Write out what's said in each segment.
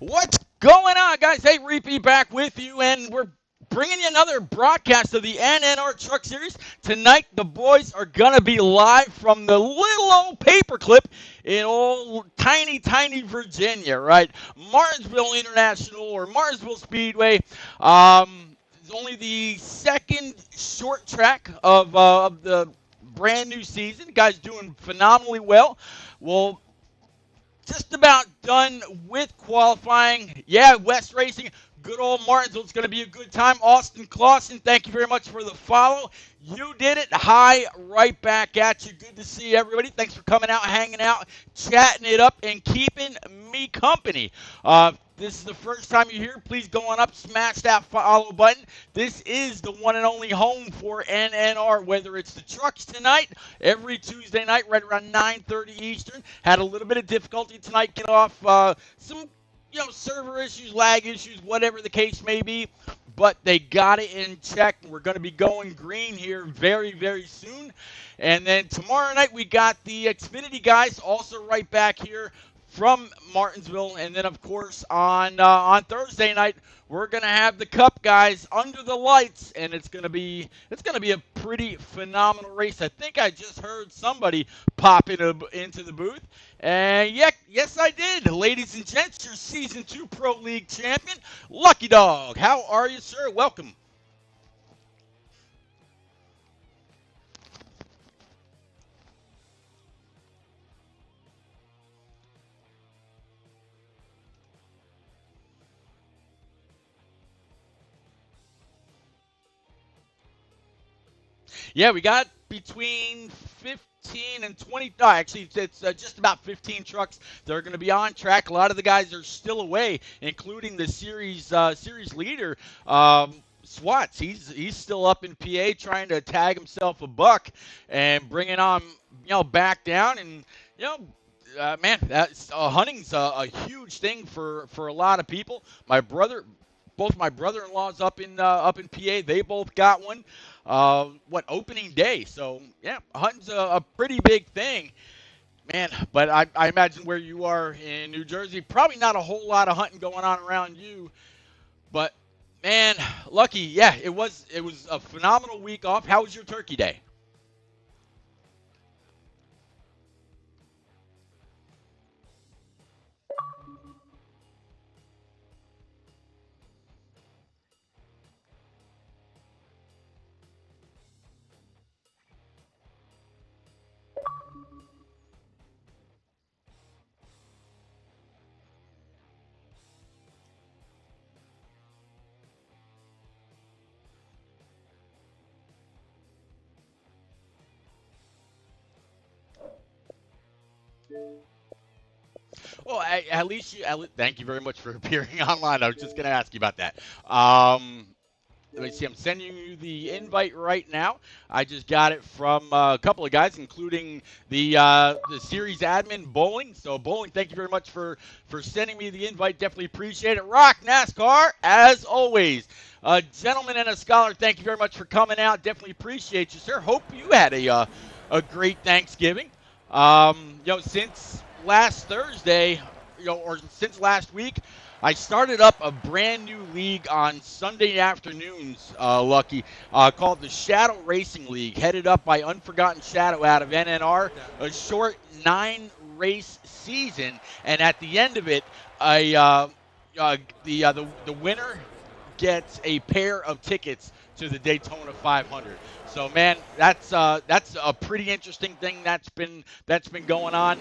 What's going on, guys? Hey, Reapy back with you, and we're bringing you another broadcast of the NNR Truck Series. Tonight, the boys are going to be live from the little old paperclip in old tiny Virginia, right? Martinsville International or Martinsville Speedway. It's only the second short track of the brand new season. Guys doing phenomenally well. Well, just about done with qualifying. Yeah, West Racing, good old Martinsville. It's going to be a good time. Austin Clausen, thank you very much for the follow. You did it. Hi, right back at you. Good to see everybody. Thanks for coming out, hanging out, chatting it up, and keeping me company. This is the first time you're here. Please go on up, smash that follow button. This is the one and only home for NNR, whether it's the trucks tonight, every Tuesday night, right around 9:30 Eastern. Had a little bit of difficulty tonight getting off some server issues, lag issues, whatever the case may be. But they got it in check. We're going to be going green here very soon. And then tomorrow night, we got the Xfinity guys also right back here from Martinsville. And then, of course, on Thursday night, we're going to have the Cup guys under the lights, and it's going to be a pretty phenomenal race. I think I just heard somebody pop into the booth. And yes, I did. Ladies and gents, your Season 2 Pro League champion, Lucky Dog. How are you, sir? Welcome. Yeah, we got between 15 and 20. No, actually, it's just about 15 trucks that are going to be on track. A lot of the guys are still away, including the series leader, Swats. He's still up in PA trying to tag himself a buck and bring it on, back down. And man, that's hunting's a huge thing for a lot of people. Both my brother-in-laws up in PA, they both got one. Opening day? So yeah, hunting's a pretty big thing, man. But I imagine where you are in New Jersey, probably not a whole lot of hunting going on around you. But man, Lucky, yeah, it was a phenomenal week off. How was your turkey day? Well, thank you very much for appearing online. I was just going to ask you about that. Let me see. I'm sending you the invite right now. I just got it from a couple of guys, including the series admin, Bowling. So, Bowling, thank you very much for sending me the invite. Definitely appreciate it. Rock NASCAR, as always. Gentleman and a scholar, thank you very much for coming out. Definitely appreciate you, sir. Hope you had a great Thanksgiving. Since last Thursday, or since last week, I started up a brand new league on Sunday afternoons, Lucky, called the Shadow Racing League, headed up by Unforgotten Shadow out of NNR. A short 9-race season, and at the end of it, the winner gets a pair of tickets to the Daytona 500. So, man, that's a pretty interesting thing that's been going on.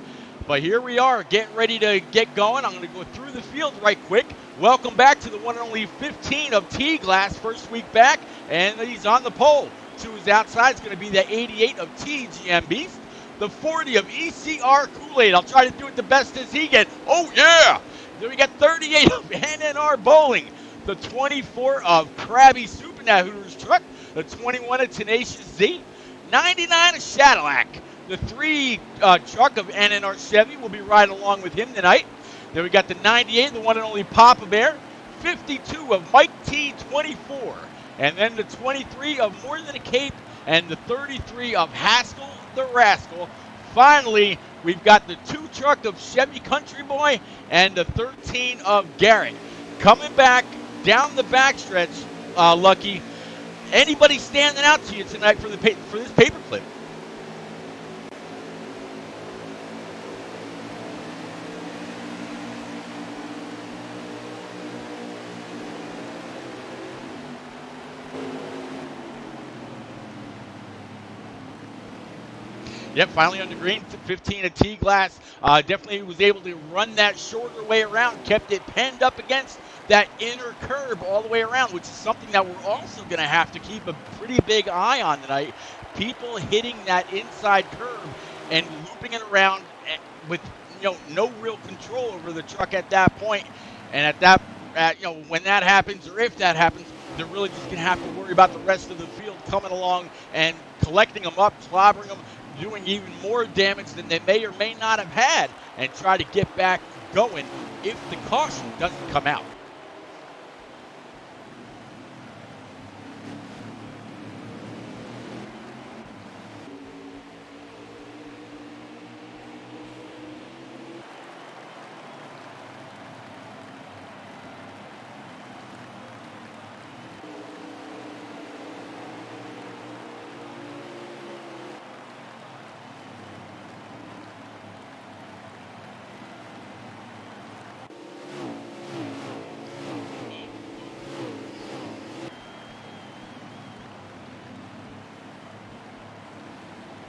But here we are, getting ready to get going. I'm going to go through the field right quick. Welcome back to the one and only 15 of T-Glass, first week back, and he's on the pole. To his outside is going to be the 88 of TGM Beast, the 40 of ECR Kool-Aid. I'll try to do it the best as he gets. Oh, yeah! Then we got 38 of NNR Bowling, the 24 of Krabby Soup in that Hooters truck, the 21 of Tenacious Z, 99 of Shadowlac. The 3 truck of NNR Chevy will be riding along with him tonight. Then we got the 98, the one and only Papa Bear, 52 of Mike T24, and then the 23 of More Than a Cape, and the 33 of Haskell the Rascal, finally, we've got the 2 truck of Chevy Country Boy and the 13 of Garrett. Coming back down the backstretch, Lucky. Anybody standing out to you tonight for this paperclip? Yep, finally on the green, 15 at T-Glass. Definitely was able to run that shorter way around, kept it penned up against that inner curb all the way around, which is something that we're also going to have to keep a pretty big eye on tonight. People hitting that inside curb and looping it around with no real control over the truck at that point. And when that happens, or if that happens, they're really just going to have to worry about the rest of the field coming along and collecting them up, clobbering them, doing even more damage than they may or may not have had, and try to get back going if the caution doesn't come out.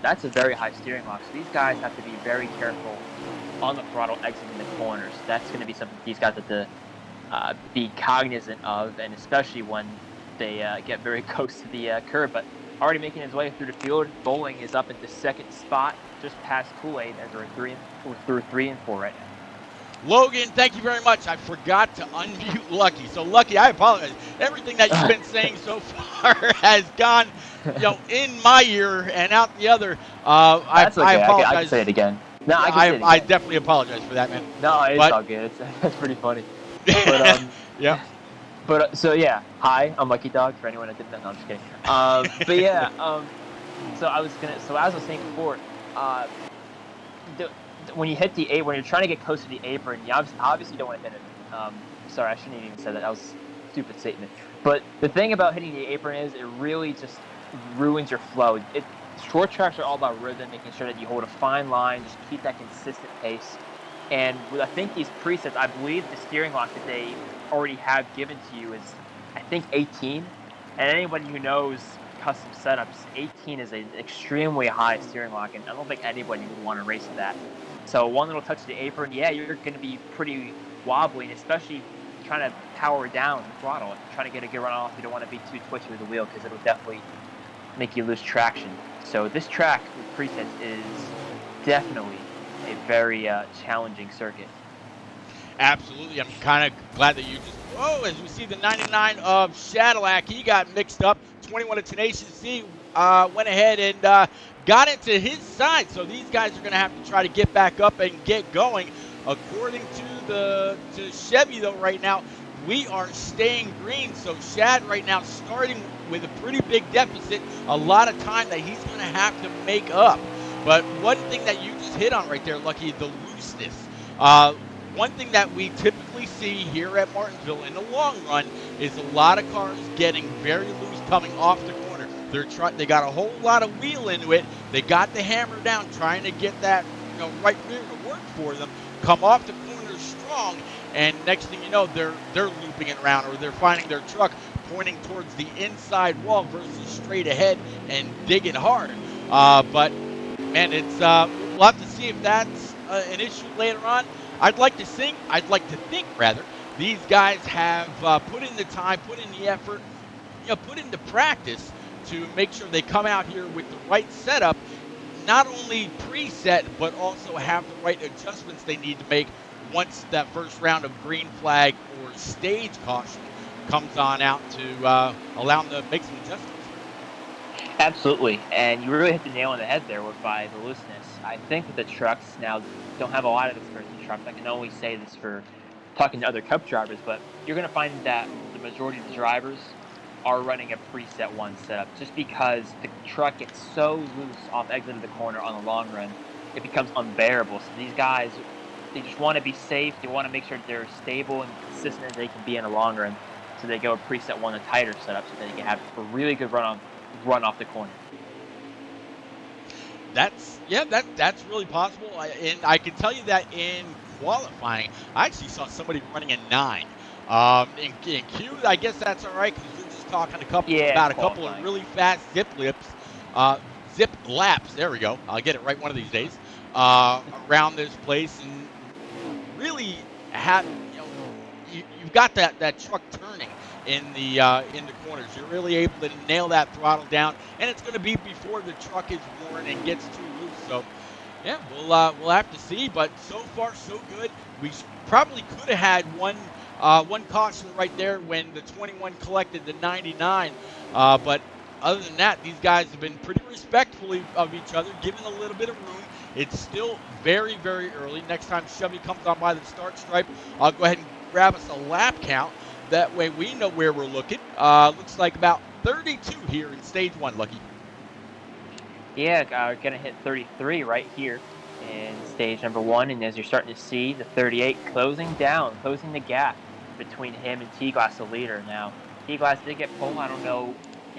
That's a very high steering lock. So these guys have to be very careful on the throttle exiting the corners. That's going to be something these guys have to be cognizant of, and especially when they get very close to the curb. But already making his way through the field, Bowling is up at the 2nd spot, just past Kool-Aid, as we're through 3 and 4 right now. Logan, thank you very much. I forgot to unmute Lucky. So, Lucky, I apologize. Everything that you've been saying so far has gone, in my ear and out the other. That's okay. I apologize. I can say it again. No, yeah, I can say it again. I definitely apologize for that, man. No, it's all good. That's pretty funny. But, yeah. But so yeah, hi, I'm Lucky Dog. For anyone that didn't know, no, I'm just kidding. But yeah, so as I was saying before, when you hit when you're trying to get close to the apron, you obviously don't want to hit it. Sorry, I shouldn't have even said that. That was a stupid statement. But the thing about hitting the apron is it really just ruins your flow. Short tracks are all about rhythm, making sure that you hold a fine line, just keep that consistent pace. And I think these presets, I believe the steering lock that they already have given to you is, I think, 18. And anybody who knows custom setups, 18 is an extremely high steering lock, and I don't think anybody would want to race that. So one little touch of the apron, yeah, you're going to be pretty wobbly, and especially trying to power down the throttle, trying to get a good run off. You don't want to be too twitchy with the wheel because it'll definitely make you lose traction. So this track with presets is definitely a very challenging circuit. Absolutely. I'm kind of glad that you just, as we see the 99 of Shadowlack, he got mixed up. 21 of Tenacious C went ahead and got into his side. So these guys are going to have to try to get back up and get going. According to Chevy, though, right now, we are staying green. So Shad right now starting with a pretty big deficit, a lot of time that he's going to have to make up. But one thing that you just hit on right there, Lucky, the looseness. One thing that we typically see here at Martinsville in the long run is a lot of cars getting very loose coming off the corner. They got a whole lot of wheel into it. They got the hammer down, trying to get that right rear to work for them. Come off the corner strong, and next thing you know, they're looping it around, or they're finding their truck pointing towards the inside wall versus straight ahead and digging hard. But man, we'll have to see if that's an issue later on. I'd like to think these guys have put in the time, put in the effort, put into practice to make sure they come out here with the right setup, not only preset, but also have the right adjustments they need to make once that first round of green flag or stage caution comes on out to allow them to make some adjustments. Absolutely, and you really hit the nail on the head there by the looseness. I think that the trucks now don't have a lot of experience in trucks. I can only say this for talking to other Cup drivers, but you're going to find that the majority of the drivers are running a preset 1 setup just because the truck gets so loose off exit of the corner on the long run it becomes unbearable. So these guys, they just want to be safe. They want to make sure they're stable and consistent as they can be in the long run. So they go a preset one, a tighter setup, so they can have a really good run off the corner. That's really possible. And I can tell you that in qualifying, I actually saw somebody running a 9. In Q, I guess that's all right because you're just talking Yeah, about a couple of qualifying. really fast zip laps. There we go. I'll get it right one of these days. Around this place, and really have you've got that truck turning in the corners. You're really able to nail that throttle down, and it's going to be before the truck is worn and gets too loose. So, yeah, we'll have to see. But so far, so good. We probably could have had one caution right there when the 21 collected the 99. But other than that, these guys have been pretty respectful of each other, giving a little bit of room. It's still very, very early. Next time Chevy comes on by the start stripe, I'll go ahead and grab us a lap count. That way we know where we're looking. Looks like about 32 here in stage 1, Lucky. Yeah, going to hit 33 right here in stage number 1. And as you're starting to see, the 38 closing the gap between him and T-Glass, the leader. Now, T-Glass did get pole. I don't know,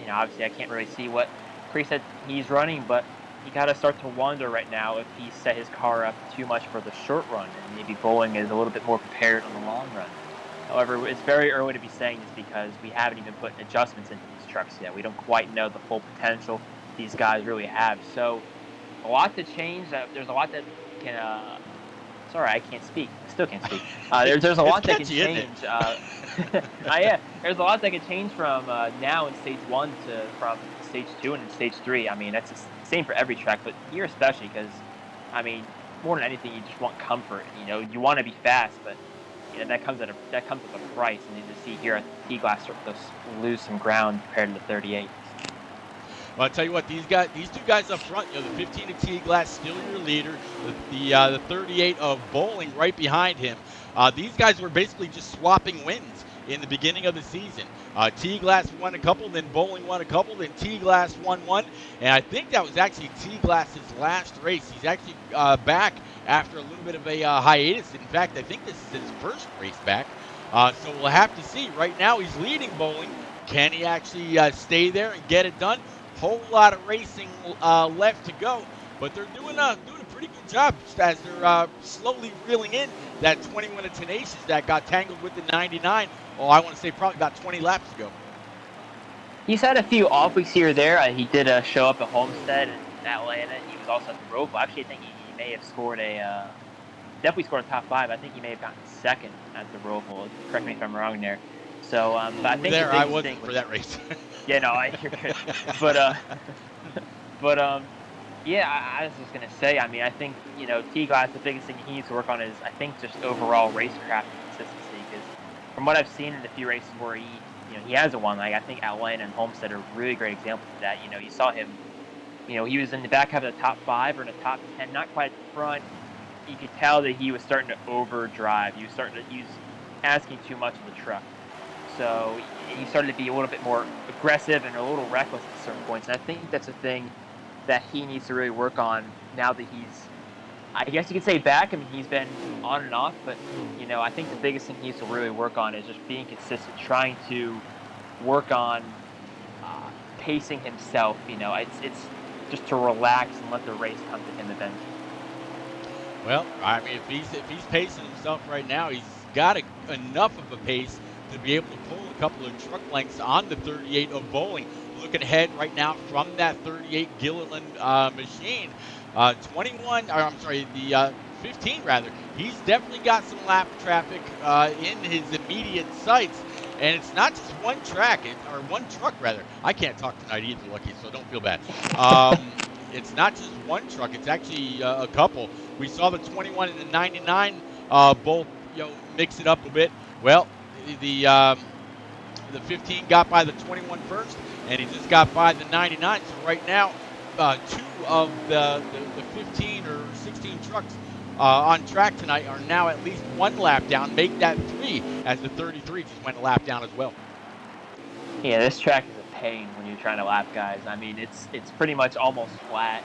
obviously I can't really see what preset he's running, but you got to start to wonder right now if he set his car up too much for the short run, and maybe Bowling is a little bit more prepared on the long run. However, it's very early to be saying this because we haven't even put adjustments into these trucks yet. We don't quite know the full potential these guys really have. So a lot to change. There's a lot that can. Sorry, I can't speak. I still can't speak. There's a lot that can change. Yeah, there's a lot that can change from now in stage 1 from stage 2 and in stage 3. I mean, that's the same for every track, but here especially because, I mean, more than anything, you just want comfort. You want to be fast, but that comes with a price. And you just see here, T-Glass sort of lose some ground compared to the 38. Well, I'll tell you what, these two guys up front, the 15 of T-Glass, still your leader. The 38 of Bowling right behind him. These guys were basically just swapping wins in the beginning of the season. T-Glass won a couple, then Bowling won a couple, then T-Glass won one. And I think that was actually T-Glass's last race. He's actually back after a little bit of a hiatus. In fact, I think this is his first race back. So we'll have to see. Right now, he's leading Bowling. Can he actually stay there and get it done? Whole lot of racing left to go, but they're doing a pretty good job as they're slowly reeling in that 21 of Tenacious that got tangled with the 99. Oh, I want to say probably about 20 laps ago. He's had a few off weeks here or there. He did show up at Homestead and Atlanta. He was also at the Roval. Actually, I think he may have scored definitely scored a top 5. I think he may have gotten second at the Roval. Correct me if I'm wrong there. So, but I think I wasn't for that race. Yeah, no, you're good. Yeah, I was just gonna say. I mean, I think T-Glass, the biggest thing he needs to work on is I think just overall racecraft consistency. Because from what I've seen in a few races where he hasn't won, like I think Atlanta and Homestead are really great examples of that. You saw him. He was in the back half of the top 5 or in the top 10, not quite at the front. You could tell that he was starting to overdrive. He was asking too much of the truck. So he started to be a little bit more aggressive and a little reckless at certain points. And I think that's a thing that he needs to really work on now that he's, I guess you could say back. I mean, he's been on and off, but, I think the biggest thing he needs to really work on is just being consistent, trying to work on pacing himself. It's just to relax and let the race come to him eventually. Well, I mean, if he's pacing himself right now, he's got enough of a pace to be able to pull a couple of truck lengths on the 38 of Bowling. Looking ahead right now from that 38 Gilliland machine, 15 rather. He's definitely got some lap traffic in his immediate sights, and it's not just one truck rather. I can't talk tonight either, Lucky, so don't feel bad. It's not just one truck; it's actually a couple. We saw the 21 and the 99 both mix it up a bit. Well, the 15 got by the 21 first, and he just got by the 99. So right now, 2 of the 15 or 16 trucks on track tonight are now at least 1 lap down. Make that 3 as the 33 just went a lap down as well. Yeah, this track is a pain when you're trying to lap guys. I mean, it's pretty much almost flat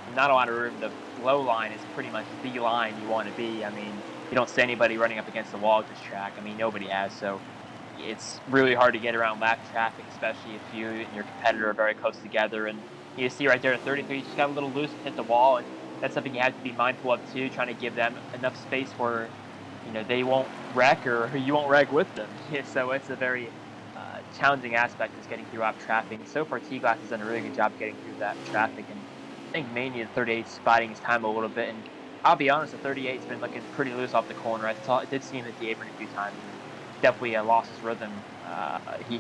and not a lot of room to low line is pretty much the line you want to be. I mean, you don't see anybody running up against the wall at this track. I mean, nobody has. So it's really hard to get around lap traffic, especially if you and your competitor are very close together. And you see right there at 33, just got a little loose and hit the wall. And that's something you have to be mindful of too, trying to give them enough space where, they won't wreck or you won't wreck with them. So it's a very challenging aspect is getting through lap traffic. So far, T-Glass has done a really good job getting through that traffic. And I think mainly the 38 spotting his time a little bit. And I'll be honest, the 38's been looking pretty loose off the corner. I did see him at the apron a few times. Definitely lost his rhythm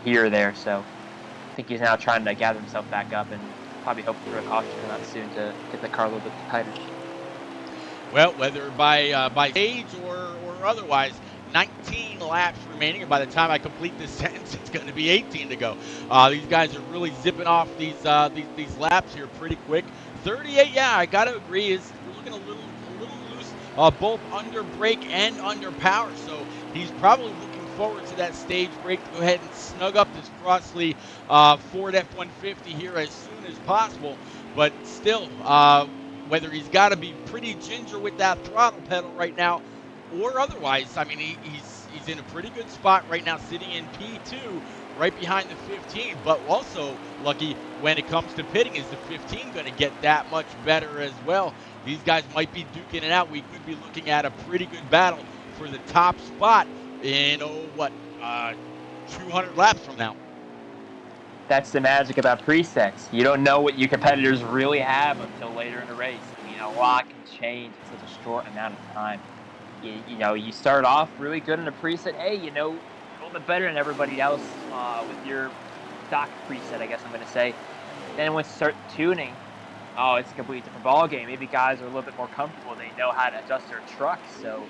here or there. So I think he's now trying to gather himself back up and probably hope for a caution come out soon to get the car a little bit tighter. Well, whether by age or otherwise, 19 laps remaining, and by the time I complete this sentence, it's going to be 18 to go. These guys are really zipping off these laps here pretty quick. 38, yeah, I got to agree, is looking a little loose, both under brake and under power. So he's probably looking forward to that stage break to go ahead and snug up this Crossley Ford F-150 here as soon as possible. But still, whether he's got to be pretty ginger with that throttle pedal right now or otherwise, I mean, he's in a pretty good spot right now, sitting in P2, right behind the 15. But also, Lucky, when it comes to pitting, is the 15 going to get that much better as well? These guys might be duking it out. We could be looking at a pretty good battle for the top spot in, 200 laps from now. That's the magic about presets. You don't know what your competitors really have until later in the race. I mean, a lot can change in such a short amount of time. You start off really good in a preset. Hey, a little bit better than everybody else with your stock preset, I guess I'm going to say. Then once you start tuning, it's a completely different ball game. Maybe guys are a little bit more comfortable. They know how to adjust their trucks, so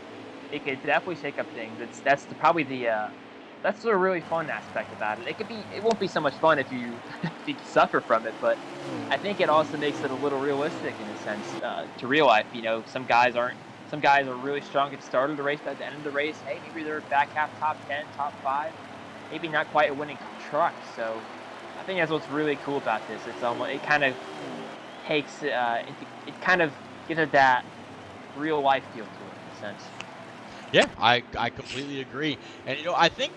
it could definitely shake up things. That's the really fun aspect about it. It won't be so much fun if you suffer from it, but I think it also makes it a little realistic in a sense to real life. Some guys are really strong at the start of the race, but at the end of the race, hey, maybe they're back half top 10, top 5, maybe not quite a winning truck. So I think that's what's really cool about this. It kind of takes it kind of gives it that real life feel to it in a sense. Yeah, I completely agree. And I think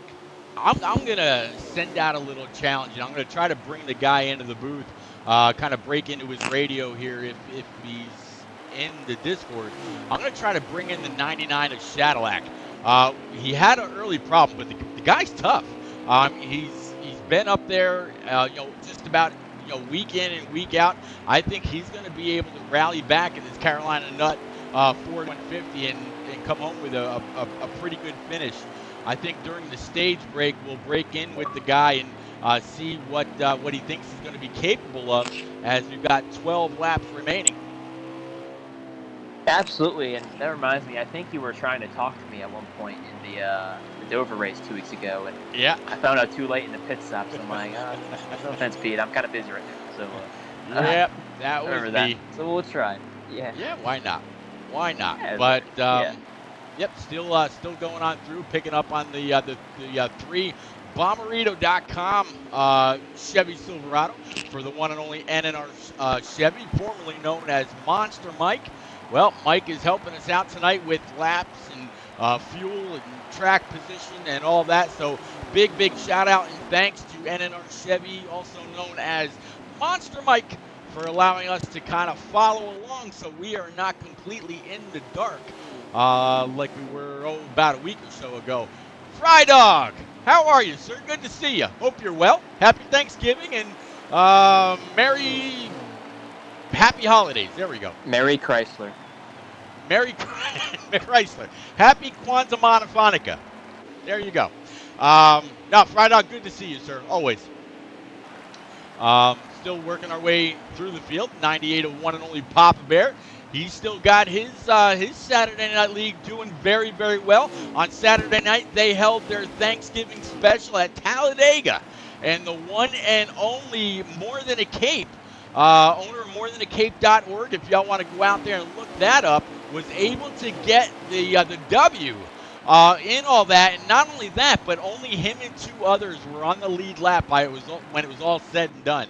I'm gonna send out a little challenge, and I'm gonna try to bring the guy into the booth, kind of break into his radio here if he's in the Discord. I'm gonna try to bring in the 99 of Shadowlac. He had an early problem, but the guy's tough. He's been up there, just about week in and week out. I think he's gonna be able to rally back in this Carolina Nut Ford 150 and come home with a pretty good finish. I think during the stage break, we'll break in with the guy and see what he thinks he's going to be capable of, as we've got 12 laps remaining. Absolutely, and that reminds me, I think you were trying to talk to me at one point in the Dover race 2 weeks ago, and yeah, I found out too late in the pit stop, so I'm like, no offense, Pete, I'm kind of busy right now. So yep, that was me. So we'll try. Yeah, why not? Yeah, but yep, still going on through, picking up on the 3 Bommarito.com Chevy Silverado for the one and only NNR Chevy, formerly known as Monster Mike. Well, Mike is helping us out tonight with laps and fuel and track position and all that. So big shout out and thanks to NNR Chevy, also known as Monster Mike, for allowing us to kind of follow along so we are not completely in the dark like we were about a week or so ago. Fry Dog, how are you, sir? Good to see you. Hope you're well. Happy Thanksgiving and happy holidays. There we go. Merry Chrysler. Merry Chrysler. Happy Kwanzaa Monofonica. There you go. Now, Fry Dog, good to see you, sir. Always. Still working our way through the field. 98 of one and only Papa Bear. He's still got his Saturday Night League doing very, very well. On Saturday night, they held their Thanksgiving special at Talladega. And the one and only More Than a Cape, owner of morethanAcape.org, if y'all want to go out there and look that up, was able to get the W in all that. And not only that, but only him and 2 others were on the lead lap when it was all said and done.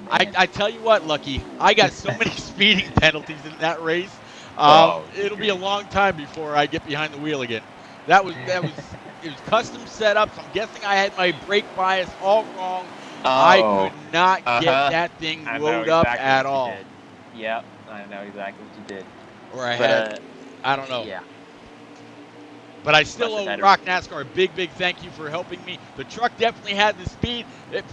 man. I tell you what, Lucky, I got so many speeding penalties in that race. Oh, It'll be a long time before I get behind the wheel again. It was custom setups. I'm guessing I had my brake bias all wrong. I oh, could not get uh-huh. that thing I know rode up exactly at what you all. did. Yep, I know exactly what you did. Or I But had, I don't know. yeah, But I you still must have owe had a. Rock NASCAR a big, big thank you for helping me. The truck definitely had the speed. It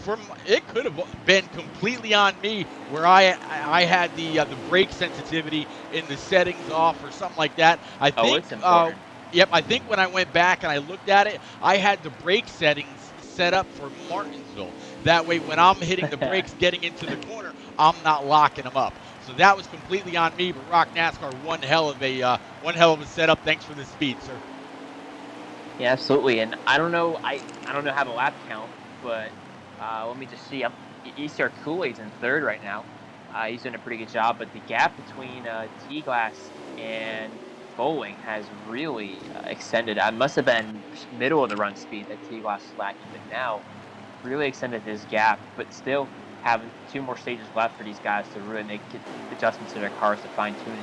could have been completely on me where I had the brake sensitivity in the settings off or something like that. I Oh, think it's important. yep, I think when I went back and I looked at it, I had the brake settings set up for Martinsville. That way, when I'm hitting the brakes getting into the corner, I'm not locking them up. So that was completely on me. But Rock NASCAR, one hell of a setup. Thanks for the speed, sir. Yeah, absolutely. And I don't know. I don't know how to lap count, but let me just see. ECR Kool-Aid's in third right now. He's doing a pretty good job, but the gap between T-Glass and Bowling has really extended. I must have been middle of the run speed that T-Glass is lacking, but now really extended his gap. But still have 2 more stages left for these guys to really make adjustments to their cars to fine tune it.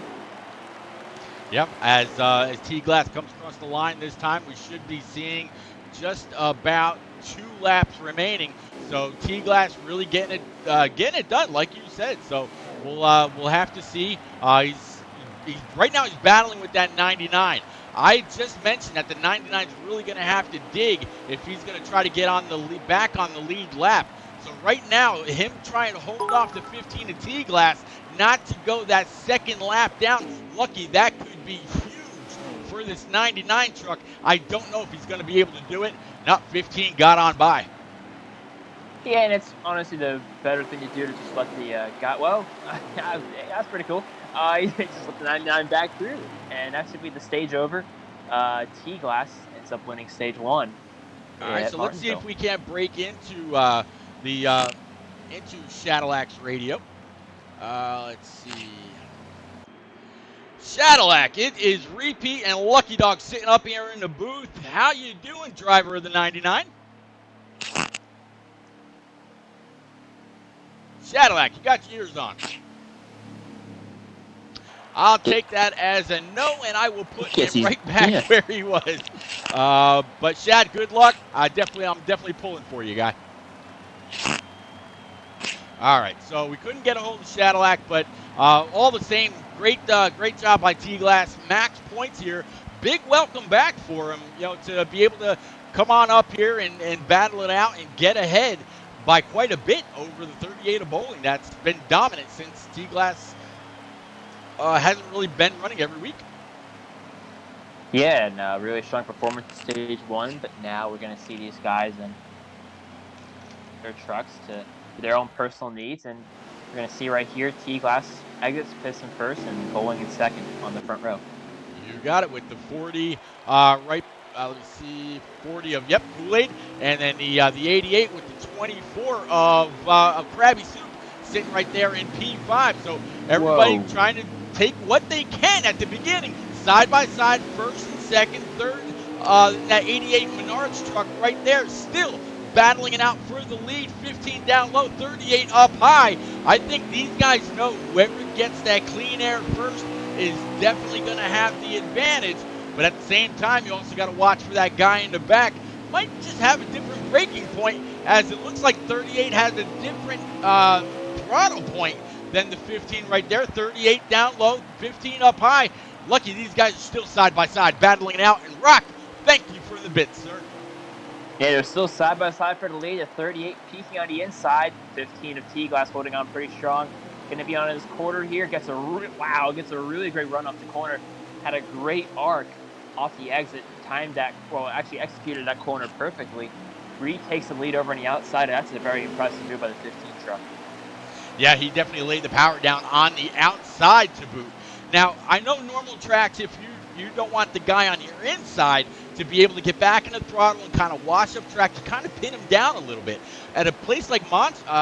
Yep. As T Glass comes across the line this time, we should be seeing just about 2 laps remaining. So T Glass really getting it done, like you said. So we'll have to see. He's right now he's battling with that 99. I just mentioned that the 99 is really going to have to dig if he's going to try to get on the back on the lead lap. So right now, him trying to hold off the 15 of T-Glass, not to go that second lap down. Lucky, that could be huge for this 99 truck. I don't know if he's going to be able to do it. No, 15 got on by. Yeah, and it's honestly the better thing to do to just let the guy. Well, that's pretty cool. You just let the 99 back through, and that should be the stage over. T Glass ends up winning stage 1 All right, at so let's see if Martinsville. we can't break the into Shadowlack's radio. Let's see. Shadowlack, it is Repeat and Lucky Dog sitting up here in the booth. How you doing, driver of the 99? Shadowlack, you got your ears on. I'll take that as a no, and I will put Yes, him he's right back yeah. where he was. But Shad, good luck. I'm definitely pulling for you, guy. All right, so we couldn't get a hold of Shadowlack, but all the same, great job by T-Glass. Max points here. Big welcome back for him, to be able to come on up here and battle it out and get ahead by quite a bit over the 38 of Bowling. That's been dominant since T-Glass hasn't really been running every week. Yeah, and really strong performance in stage 1, but now we're going to see these guys and their trucks to their own personal needs, and we're going to see right here T Glass exits piston first and Bowling in second on the front row. You got it with the 40 right. Let me see, 40 of Kool-Aid, and then the 88 with the 24 of Krabby Soup sitting right there in P5. So everybody trying to take what they can at the beginning, side by side, first and second, third. That 88 Menards truck right there, still battling it out for the lead. 15 down low, 38 up high. I think these guys know whoever gets that clean air first is definitely going to have the advantage. But at the same time, you also got to watch for that guy in the back. Might just have a different braking point, as it looks like 38 has a different throttle point than the 15 right there. 38 down low, 15 up high. Lucky these guys are still side by side, battling it out. And Rock, thank you for the bit, sir. Yeah, they're still side by side for the lead. A 38 peaking on the inside, 15 of T-Glass holding on pretty strong. Going to be on his quarter here. Gets a really great run off the corner. Had a great arc off the exit. Timed that, actually executed that corner perfectly. Reed takes the lead over on the outside. That's a very impressive move by the 15 truck. Yeah, he definitely laid the power down on the outside to boot. Now, I know normal tracks, if you don't want the guy on your inside to be able to get back in the throttle and kind of wash up track, to kind of pin him down a little bit. At a place like Martinsville,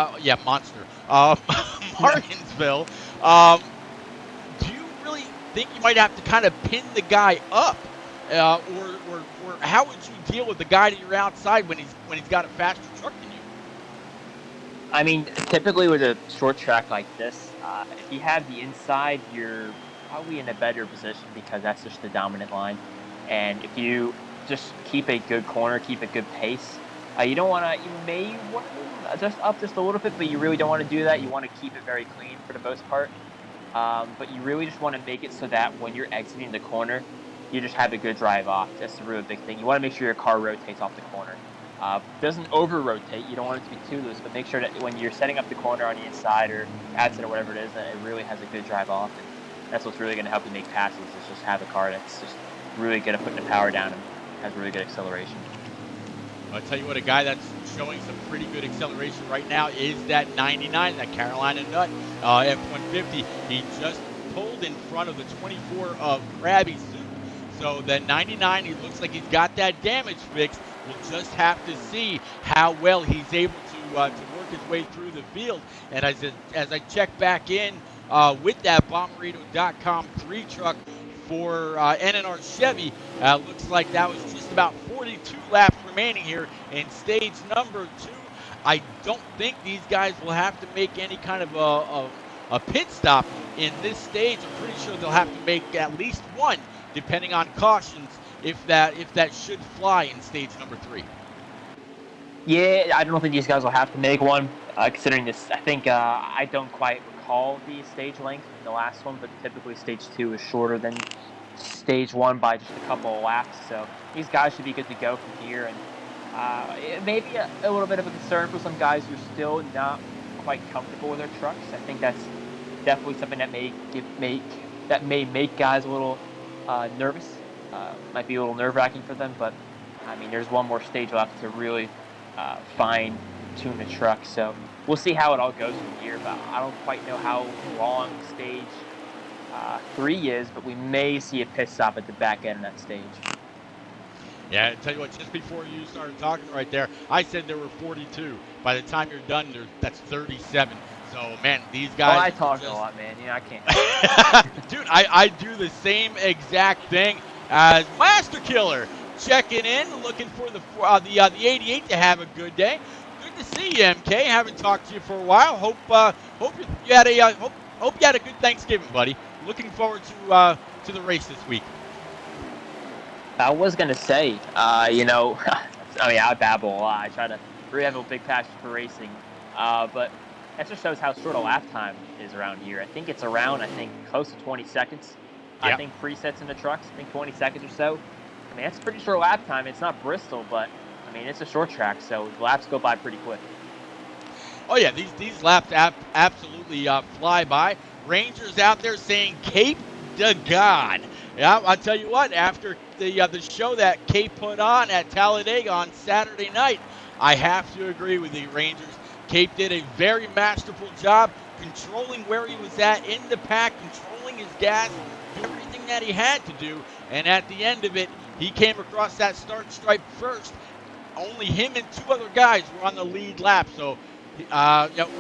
do you really think you might have to kind of pin the guy up? Or how would you deal with the guy to your outside when he's got a faster truck than you? I mean, typically with a short track like this, if you have the inside, you're probably in a better position because that's just the dominant line. And if you just keep a good corner, keep a good pace, you don't want to. You may want to adjust up just a little bit, but you really don't want to do that. You want to keep it very clean for the most part. But you really just want to make it so that when you're exiting the corner, you just have a good drive off. That's the real big thing. You want to make sure your car rotates off the corner. Doesn't over rotate. You don't want it to be too loose, but make sure that when you're setting up the corner on the inside or outside or whatever it is, that it really has a good drive off. And that's what's really going to help you make passes. Is just have a car that's just really good at putting the power down and has really good acceleration. I'll tell you what, a guy that's showing some pretty good acceleration right now is that 99, that Carolina Nut F-150. He just pulled in front of the 24 of Krabby Soup. So the 99, he looks like he's got that damage fixed. We'll just have to see how well he's able to work his way through the field. And as I check back in with that Bommarito.com 3 truck for NNR Chevy, looks like that was just about 42 laps remaining here in stage number 2. I don't think these guys will have to make any kind of a pit stop in this stage. I'm pretty sure they'll have to make at least one, depending on cautions, if that should fly in stage number 3. Yeah, I don't think these guys will have to make one, considering this. I think I don't quite recall the stage length in the last one, but typically stage 2 is shorter than stage 1 by just a couple of laps. So these guys should be good to go from here. And it may be a little bit of a concern for some guys who are still not quite comfortable with their trucks. I think that's definitely something that may make guys a little nervous. Might be a little nerve-wracking for them, but I mean, there's one more stage left to really fine-tune the truck. So we'll see how it all goes from here. But I don't quite know how long stage 3 is, but we may see a pit stop at the back end of that stage. Yeah, I tell you what, just before you started talking right there, I said there were 42. By the time you're done, that's 37. So, man, these guys... Oh, I talk a lot, man. You know, I can't. Dude, I do the same exact thing as Master Killer. Checking in, looking for the 88 to have a good day. Good to see you, MK. Haven't talked to you for a while. Hope you had a good Thanksgiving, buddy. Looking forward to the race this week. I was gonna say, you know, I mean, I babble a lot. I try to really have a big passion for racing, but that just shows how short a lap time is around here. I think it's around, close to 20 seconds. Yep. I think presets in the trucks. I think 20 seconds or so. I mean, that's a pretty short lap time. It's not Bristol, but I mean, it's a short track, so the laps go by pretty quick. Oh yeah, these laps absolutely fly by. Rangers out there saying Cape to God. Yeah, I'll tell you what, after the show that Cape put on at Talladega on Saturday night, I have to agree with the Rangers. Cape did a very masterful job controlling where he was at in the pack, controlling his gas, everything that he had to do, and at the end of it, he came across that start stripe first. Only him and 2 other guys were on the lead lap, so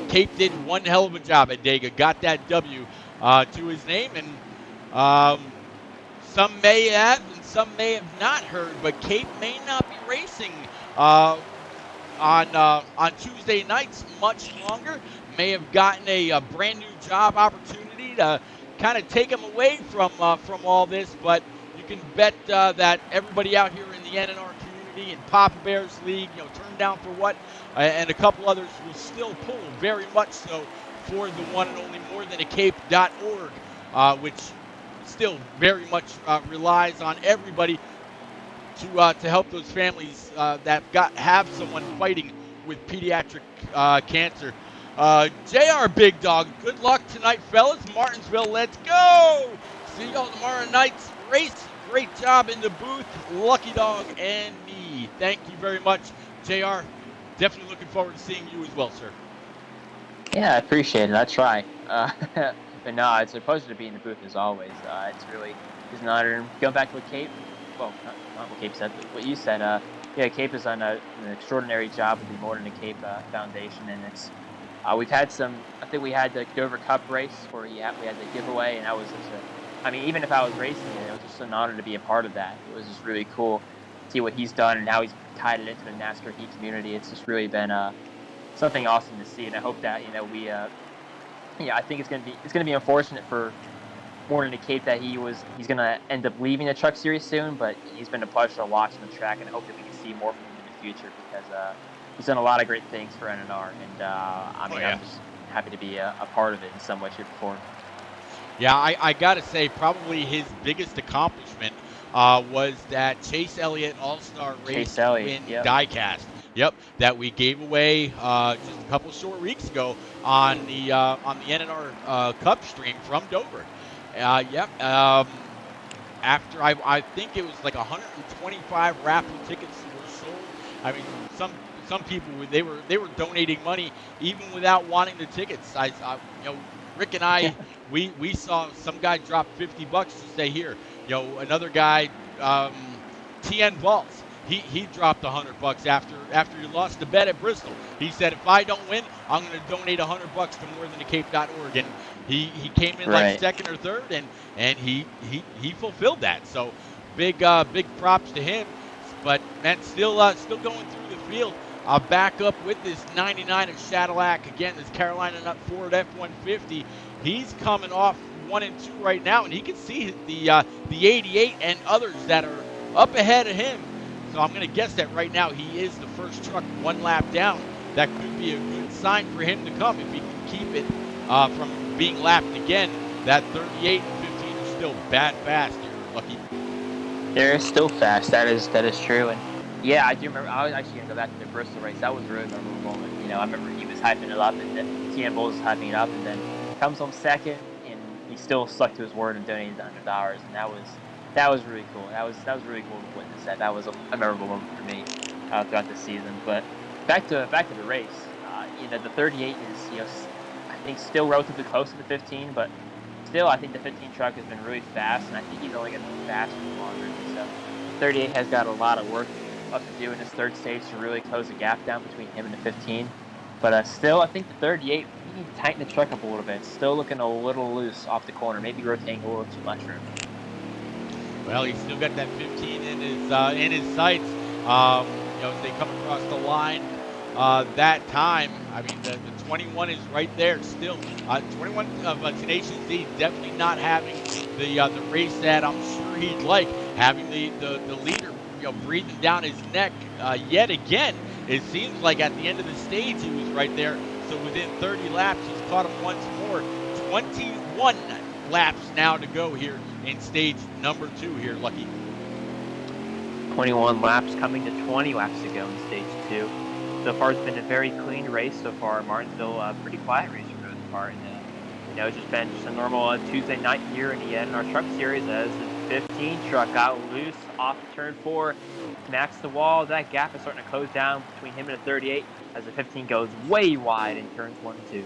Cape did one hell of a job at Dega, got that W to his name, and some may have and some may have not heard, but Cape may not be racing on Tuesday nights much longer. May have gotten a brand new job opportunity to kind of take him away from all this, but you can bet that everybody out here in the NNR community and Papa Bears League, Turn Down for What, and a couple others will still pull very much so for the one and only morethanAcape.org, which still very much relies on everybody to help those families that have someone fighting with pediatric cancer. JR Big Dog, good luck tonight, fellas. Martinsville, let's go. See y'all tomorrow night's race. Great job in the booth, Lucky Dog and me. Thank you very much, JR. Definitely looking forward to seeing you as well, sir. Yeah, I appreciate it. I try. But no, it's a pleasure to be in the booth as always. It's really an honor. Going back to what Cape, well, not what Cape said, but what you said. Yeah, Cape has done an extraordinary job with the More Than a Cape Foundation, and it's we've had some. I think we had the Dover Cup race where we had the giveaway, and that was just I mean, even if I was racing it, it was just an honor to be a part of that. It was just really cool to see what he's done and how he's tied it into the NASCAR Heat community. It's just really been something awesome to see, and I hope that we I think it's gonna be unfortunate for Morton to Cape that he's gonna end up leaving the Truck Series soon, but he's been a pleasure to watch on the track, and I hope that we can see more from him in the future because he's done a lot of great things for NNR, and I'm just happy to be a part of it in some way, shape, or form. Yeah, I got to say, probably his biggest accomplishment was that Chase Elliott All-Star Race Chase to Elliott, win yep. diecast. Yep, that we gave away just a couple short weeks ago on the NNR Cup stream from Dover. Yep. After I think it was like 125 raffle tickets were sold. I mean, some people they were donating money even without wanting the tickets. Rick and I we saw some guy drop $50 to say here. Another guy, TN Balls. He dropped $100 after he lost the bet at Bristol. He said, if I don't win, I'm going to donate $100 to morethanthecape.org. And he came in like second or third, and he fulfilled that. So big props to him. But man, still going through the field. Back up with this 99 of Cadillac. Again, this Carolina Ford F-150. He's coming off 1 and 2 right now, and he can see the 88 and others that are up ahead of him. So I'm going to guess that right now he is the first truck 1 lap down. That could be a good sign for him to come if he can keep it from being lapped again. That 38 and 15 are still bad fast here, Lucky. They're still fast. That is true. And yeah, I do remember. I was actually going to go back to the Bristol race. That was really a memorable moment. I remember he was hyping it up, and TN Bulls was hyping it up, and then comes home second, and he still stuck to his word and donated $100. And that was really cool. That was really cool to witness that. That was a memorable moment for me throughout the season. But back to the race. The 38 is I think still relatively close to the 15, but still I think the 15 truck has been really fast, and I think he's only going to be faster longer. So 38 has got a lot of work left to do in his third stage to really close the gap down between him and the 15. But still, I think the 38, we need to tighten the truck up a little bit. It's still looking a little loose off the corner, maybe rotating a little too much for him. Well, he's still got that 15 in his sights. As they come across the line that time, I mean, the 21 is right there still. 21 of Tenacious D definitely not having the race that I'm sure he'd like, having the leader breathing down his neck yet again. It seems like at the end of the stage he was right there. So within 30 laps, he's caught him once more. 21 laps now to go here in stage number 2 here, Lucky. 21 laps coming to 20 laps to go in stage 2. So far, it's been a very clean race so far. Martinsville, pretty quiet race for the most part. And, it's just been a normal Tuesday night here in the NNR Truck Series as the 15 truck got loose off of turn 4, smacks the wall. That gap is starting to close down between him and the 38 as the 15 goes way wide in turns 1 and 2.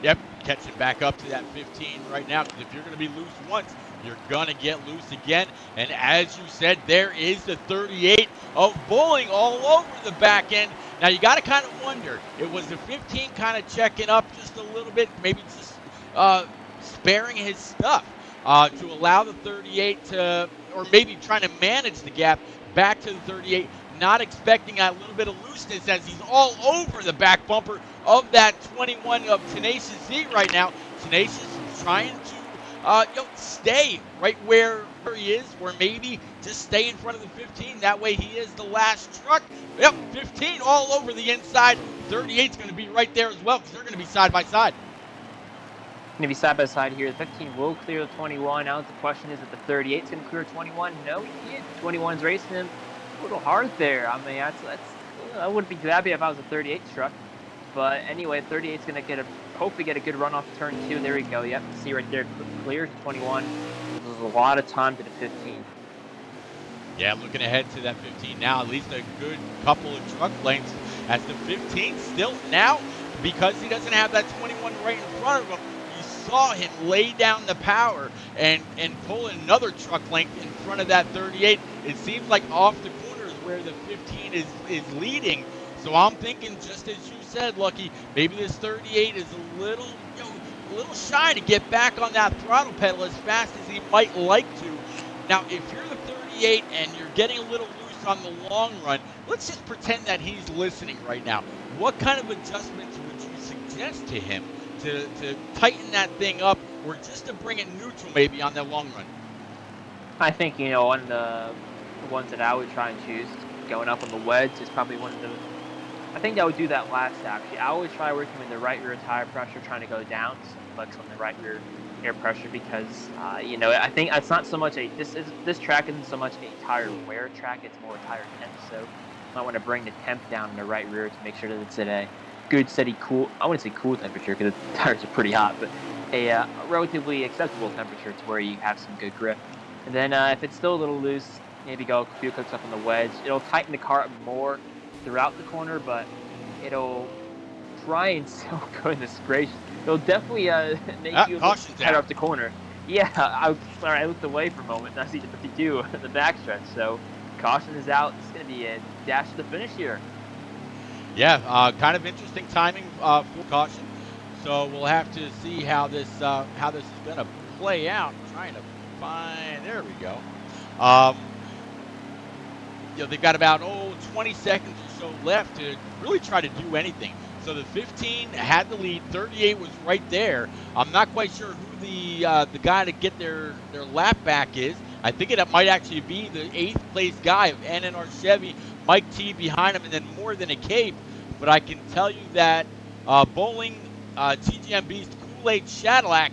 Yep, catching back up to that 15 right now, because if you're going to be loose once, you're going to get loose again. And as you said, there is the 38 of Bowling all over the back end. Now, you got to kind of wonder, it was the 15 kind of checking up just a little bit, maybe just sparing his stuff to allow the 38 to, or maybe trying to manage the gap back to the 38, not expecting a little bit of looseness as he's all over the back bumper of that 21 of Tenacious Z right now. Tenacious is trying to stay right where he is, or maybe just stay in front of the 15. That way he is the last truck. Yep, 15 all over the inside. 38's going to be right there as well because they're going to be side by side. Going to be side by side here. The 15 will clear the 21. Now the question is if the 38's going to clear 21. No, he can't. 21's racing him a little hard there. I mean, I wouldn't be too happy if I was a 38 truck. But anyway, 38's going to hopefully get a good run off turn 2. There we go. Yep, see right there, clear to 21. There's a lot of time to the 15. Yeah, looking ahead to that 15 now, at least a good couple of truck lengths as the 15 still now, because he doesn't have that 21 right in front of him. You saw him lay down the power and pull another truck length in front of that 38. It seems like off the corners where the 15 is leading. So I'm thinking, just as you said, Lucky, maybe this 38 is a little shy to get back on that throttle pedal as fast as he might like to. Now, if you're the 38 and you're getting a little loose focus on the long run. Let's just pretend that he's listening right now. What kind of adjustments would you suggest to him to tighten that thing up, or just to bring it neutral maybe on the long run? I think, one of the ones that I would try and choose going up on the wedge is probably one of the. I think I would do that last actually. I would try working in the right rear tire pressure, trying to go down, some flex on the right rear air pressure because, I think it's not so much this track isn't so much a tire wear track, it's more a tire temp. So I want to bring the temp down in the right rear to make sure that it's at a good, steady, cool. I wouldn't say cool temperature because the tires are pretty hot, but a relatively acceptable temperature to where you have some good grip. And then if it's still a little loose, maybe go a few clicks up on the wedge. It'll tighten the car up more throughout the corner, but it'll try and still goodness gracious. It'll definitely make you head up the corner. Yeah, I looked away for a moment and I see the 52 in the backstretch. So caution is out. It's going to be a dash to the finish here. Yeah, kind of interesting timing for caution. So we'll have to see how this is going to play out. I'm trying to find. There we go. They've got about 20 seconds or so left to really try to do anything. So the 15 had the lead, 38 was right there. I'm not quite sure who the guy to get their lap back is. I think it might actually be the 8th place guy of NNR Chevy, Mike T behind him, and then more than a cape. But I can tell you that Bowling, TGM Beast, Kool-Aid Shadlack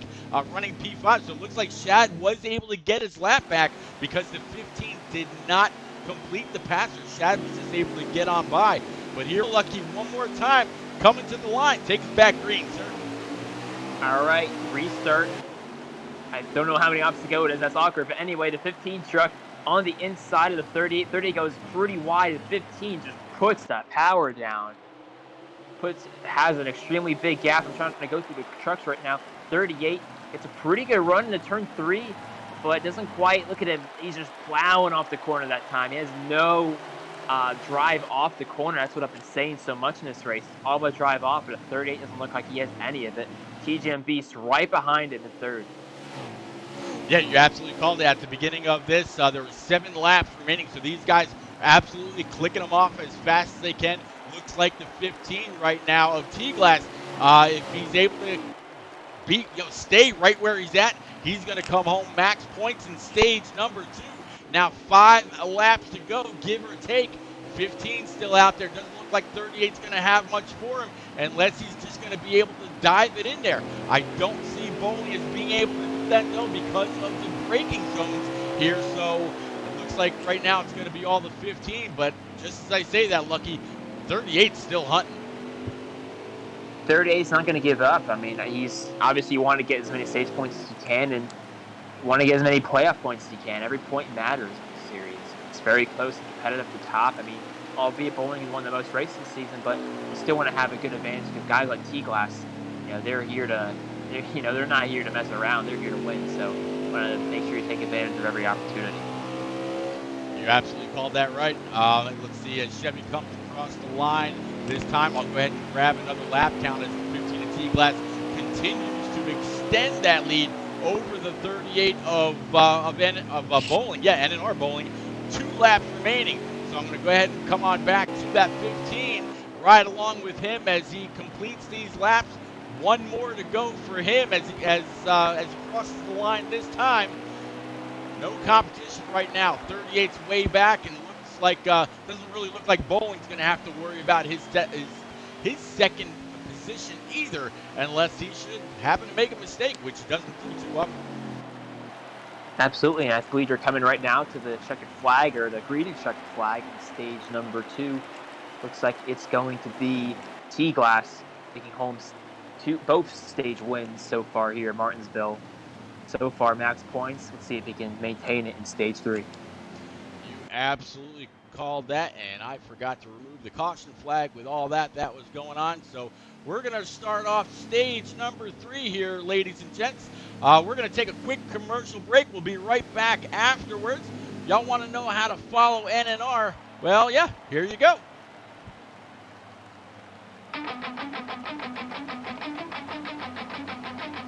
running P5. So it looks like Shad was able to get his lap back because the 15 did not complete the pass. Shad was just able to get on by. But here, Lucky, one more time, coming to the line. Take us back green, sir. All right, restart. I don't know how many laps to go it is. That's awkward. But anyway, the 15 truck on the inside of the 38. 38 goes pretty wide. The 15 just puts that power down. Has an extremely big gap. I'm trying to go through the trucks right now. 38. It's a pretty good run into turn 3, but doesn't quite. Look at him. He's just plowing off the corner that time. He has no drive off the corner. That's what I've been saying so much in this race. All but drive off, but a 38 doesn't look like he has any of it. TGM Beast right behind him in third. Yeah, you absolutely called it. At the beginning of this, there were 7 laps remaining, so these guys are absolutely clicking them off as fast as they can. Looks like the 15 right now of T-Glass, if he's able to stay right where he's at, he's going to come home max points in stage number 2. Now 5 laps to go, give or take. 15 still out there. Doesn't look like 38's going to have much for him unless he's just going to be able to dive it in there. I don't see Bowling as being able to do that, though, because of the braking zones here. So it looks like right now it's going to be all the 15. But just as I say that, Lucky, 38's still hunting. 38's not going to give up. I mean, he's obviously you want to get as many stage points as you can and want to get as many playoff points as you can. Every point matters in the series. It's very close and competitive at the top. I mean, albeit Bowling won the most races this season, but you still want to have a good advantage because guys like T-Glass, they're not here to mess around. They're here to win. So you want to make sure you take advantage of every opportunity. You absolutely called that right. Let's see as Chevy comes across the line. This time I'll go ahead and grab another lap count as the 15 of T-Glass continues to extend that lead over the 38 of Bowling. Yeah, NNR Bowling. 2 laps remaining. So I'm going to go ahead and come on back to that 15, right along with him as he completes these laps. One more to go for him as he crosses the line this time. No competition right now. 38's way back and looks like doesn't really look like Bowling's going to have to worry about his second position either, unless he should happen to make a mistake, which doesn't do too often. Absolutely, and I believe you're coming right now to the checkered flag, or the greeting checkered flag in stage number 2. Looks like it's going to be T-Glass taking home both stage wins so far here at Martinsville. So far, max points. Let's see if he can maintain it in stage 3. You absolutely called that, and I forgot to remove the caution flag with all that was going on. So we're going to start off stage number 3 here, ladies and gents. We're going to take a quick commercial break. We'll be right back afterwards. Y'all want to know how to follow NNR? Well, yeah, here you go.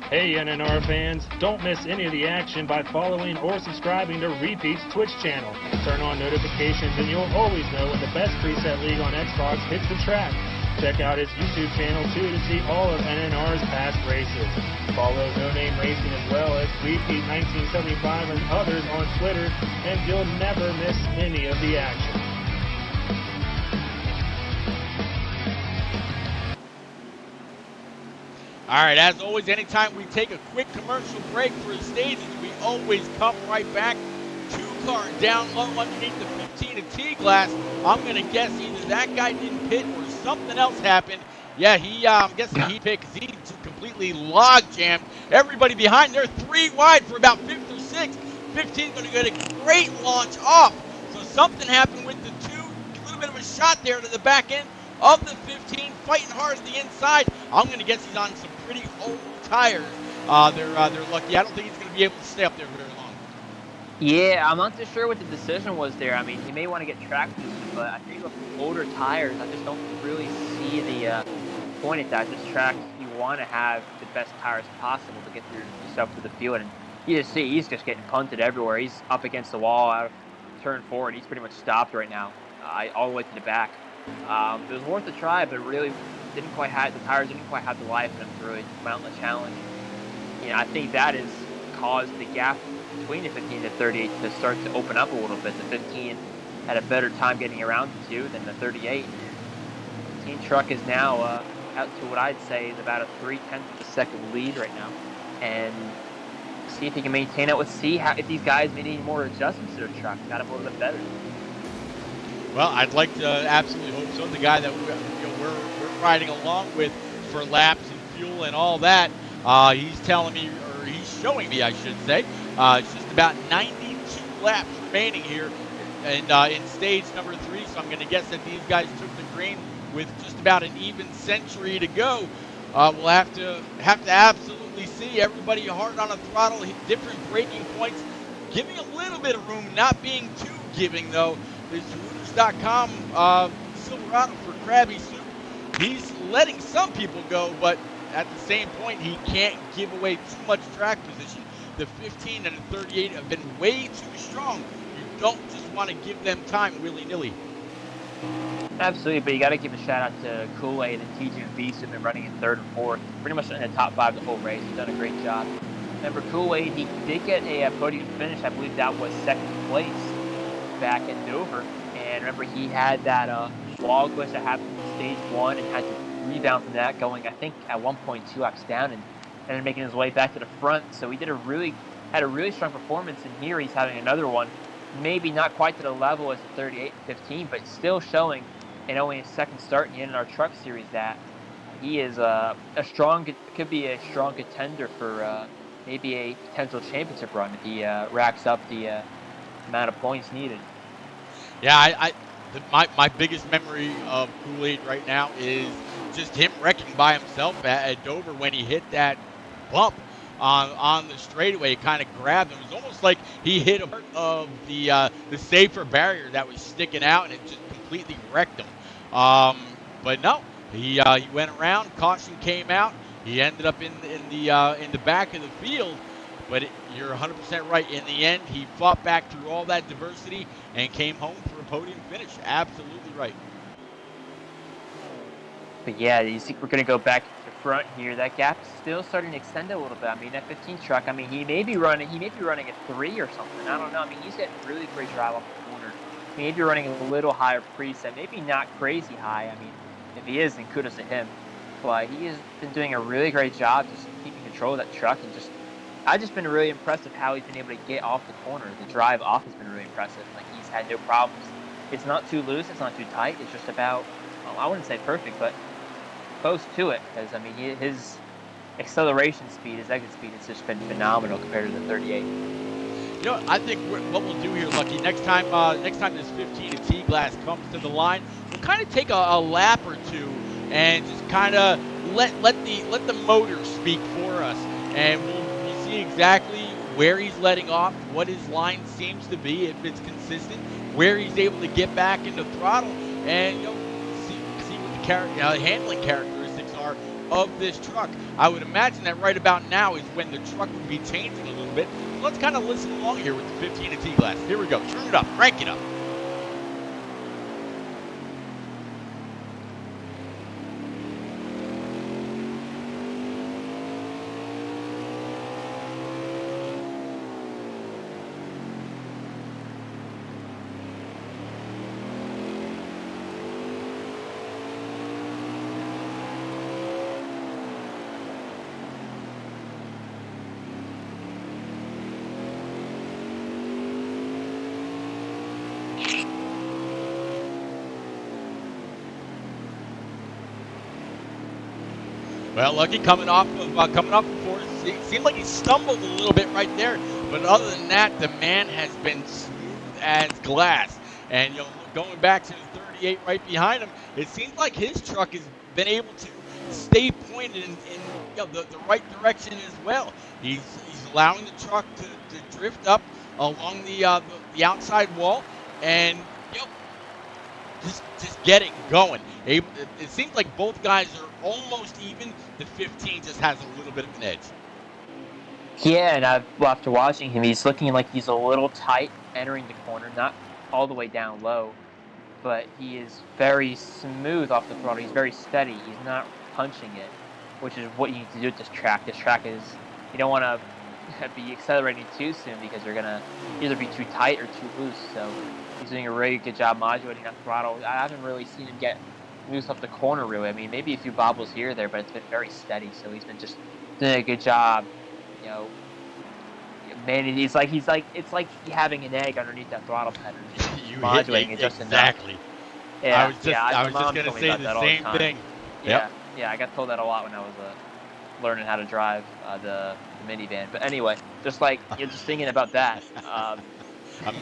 Hey NNR fans, don't miss any of the action by following or subscribing to Repeat's Twitch channel. Turn on notifications and you'll always know when the best preset league on Xbox hits the track. Check out his YouTube channel too to see all of NNR's past races. Follow No Name Racing as well as Repeat 1975 and others on Twitter, and you'll never miss any of the action. All right, as always, anytime we take a quick commercial break for the stages, we always come right back. 2 cars down low underneath the 15 and T-glass. I'm going to guess either that guy didn't pit or something else happened. Yeah, I'm guessing he pit because he just completely log-jammed everybody behind. They're 3 wide for about 5th or 6th. 15's going to get a great launch off. So something happened with the 2. A little bit of a shot there to the back end of the 15, fighting hard at the inside. I'm going to guess he's on some pretty old tires. They're lucky. I don't think he's going to be able to stay up there very long. Yeah, I'm not too sure what the decision was there. I mean, he may want to get track position, but I think with older tires, I just don't really see the point at that. This track, you want to have the best tires possible to get yourself to the field. And you just see he's just getting punted everywhere. He's up against the wall out of turn 4, and he's pretty much stopped right now, all the way to the back. It was worth a try, but it really the tires didn't quite have the life in them to really mount the challenge. You know, I think that has caused the gap between the 15 to 38 to start to open up a little bit. The 15 had a better time getting around the 2 than the 38. The 15 truck is now out to what I'd say is about a 0.3 of a second lead right now, and see if he can maintain it. Let's see if these guys made any more adjustments to their truck, got him a little bit better. Well, I'd like to absolutely hope so. The guy that we're riding along with for laps and fuel and all that, he's telling me, or he's showing me, I should say, it's just about 92 laps remaining here, and in stage number 3. So I'm going to guess that these guys took the green with just about an even century to go. We'll have to absolutely see. Everybody hard on a throttle, different braking points, giving a little bit of room, not being too giving though. This Hooters.com Silverado for Krabby Soup. He's letting some people go, but at the same point, he can't give away too much track position. The 15 and the 38 have been way too strong. You don't just want to give them time willy-nilly. Absolutely, but you got to give a shout out to Kool-Aid and TJ and Beast who've been running in 3rd and 4th, pretty much in the top 5 the whole race. He's done a great job. Remember, Kool-Aid, he did get a podium finish. I believe that was 2nd place back in Dover. And remember, he had that wall glitch that happened in stage 1 and had to rebound from that, going, I think, at 1.2 laps down and then making his way back to the front. So he had a really strong performance, and here he's having another one. Maybe not quite to the level as the 38 and 15, but still showing in only his 2nd start in the NNR Truck Series that he is could be a strong contender for maybe a potential championship run if he racks up the amount of points needed. Yeah, my biggest memory of Kool-Aid right now is just him wrecking by himself at Dover when he hit that bump on the straightaway. It kind of grabbed him. It was almost like he hit a part of the safer barrier that was sticking out, and it just completely wrecked him. But no, he went around. Caution came out. He ended up in the back of the field. But you're 100% right. In the end, he fought back through all that diversity and came home for a podium finish. Absolutely right. But yeah, you see, we're going to go back to the front here. That gap's still starting to extend a little bit. I mean, that 15 truck, I mean, he may be running a 3 or something. I don't know. I mean, he's getting really great drive off the corner. He may be running a little higher preset, maybe not crazy high. I mean, if he is, then kudos to him. But he has been doing a really great job just keeping control of that truck, and I've just been really impressed with how he's been able to get off the corner. The drive off has been really impressive. Like, he's had no problems. It's not too loose. It's not too tight. It's just about, I wouldn't say perfect, but close to it. Because, I mean, his acceleration speed, his exit speed has just been phenomenal compared to the 38. You know, I think what we'll do here, Lucky, next time this 15 and T-glass comes to the line, we'll kind of take a lap or two and just kind of let the motor speak for us, and we'll see exactly where he's letting off, what his line seems to be, if it's consistent, where he's able to get back into throttle, and see what the handling characteristics are of this truck. I would imagine that right about now is when the truck would be changing a little bit. So let's kind of listen along here with the 15 and T-Glass. Here we go. Turn it up. Crank it up. Well, Lucky coming off of fourth. It seemed like he stumbled a little bit right there, but other than that, the man has been smooth as glass. And going back to the 38 right behind him, it seems like his truck has been able to stay pointed in the right direction as well. He's allowing the truck to drift up along the outside wall, and just getting going. It seems like both guys are almost even. The 15 just has a little bit of an edge. Yeah, and after watching him, he's looking like he's a little tight entering the corner, not all the way down low, but he is very smooth off the throttle. He's very steady. He's not punching it, which is what you need to do with this track. This track is, you don't want to be accelerating too soon because you're going to either be too tight or too loose. So he's doing a really good job modulating that throttle. I haven't really seen him get loose off the corner, really. I mean, maybe a few bobbles here or there, but it's been very steady. So he's been just doing a good job. Man, it's like having an egg underneath that throttle pedal, modulating it just exactly. enough. Yeah, I was just gonna say the same thing. Yeah, I got told that a lot when I was learning how to drive the minivan. But anyway, just like you're just thinking about that. A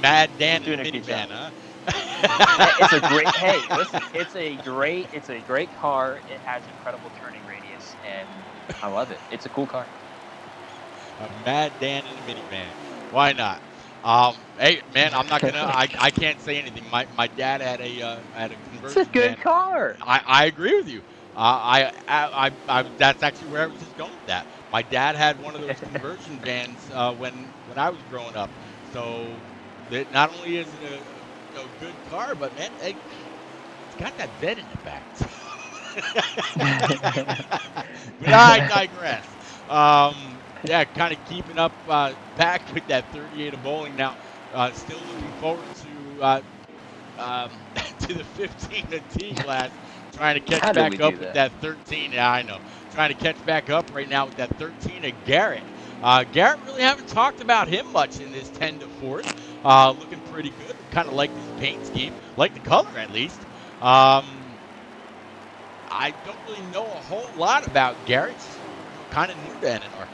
Mad Dan in a minivan, huh? It's a great. Hey, listen, it's a great car. It has incredible turning radius, and I love it. It's a cool car. A Mad Dan in a minivan. Why not? Hey, man, I'm not gonna. I can't say anything. My dad had a conversion. It's a good car. I agree with you. That's actually where I was just going with that. My dad had one of those conversion vans when I was growing up. So not only is it a good car, but man, it's got that bed in the back. But I digress. Yeah, kind of keeping up back with that 38 of bowling now. Still looking forward to the 15 of T-Glass. Trying to catch back up with that 13. Yeah, I know. Trying to catch back up right now with that 13 of Garrett. Garrett, really haven't talked about him much in this 10 to 4th. Looking pretty good. Kind of like this paint scheme. Like the color, at least. I don't really know a whole lot about Garrett. Kind of new to NNR.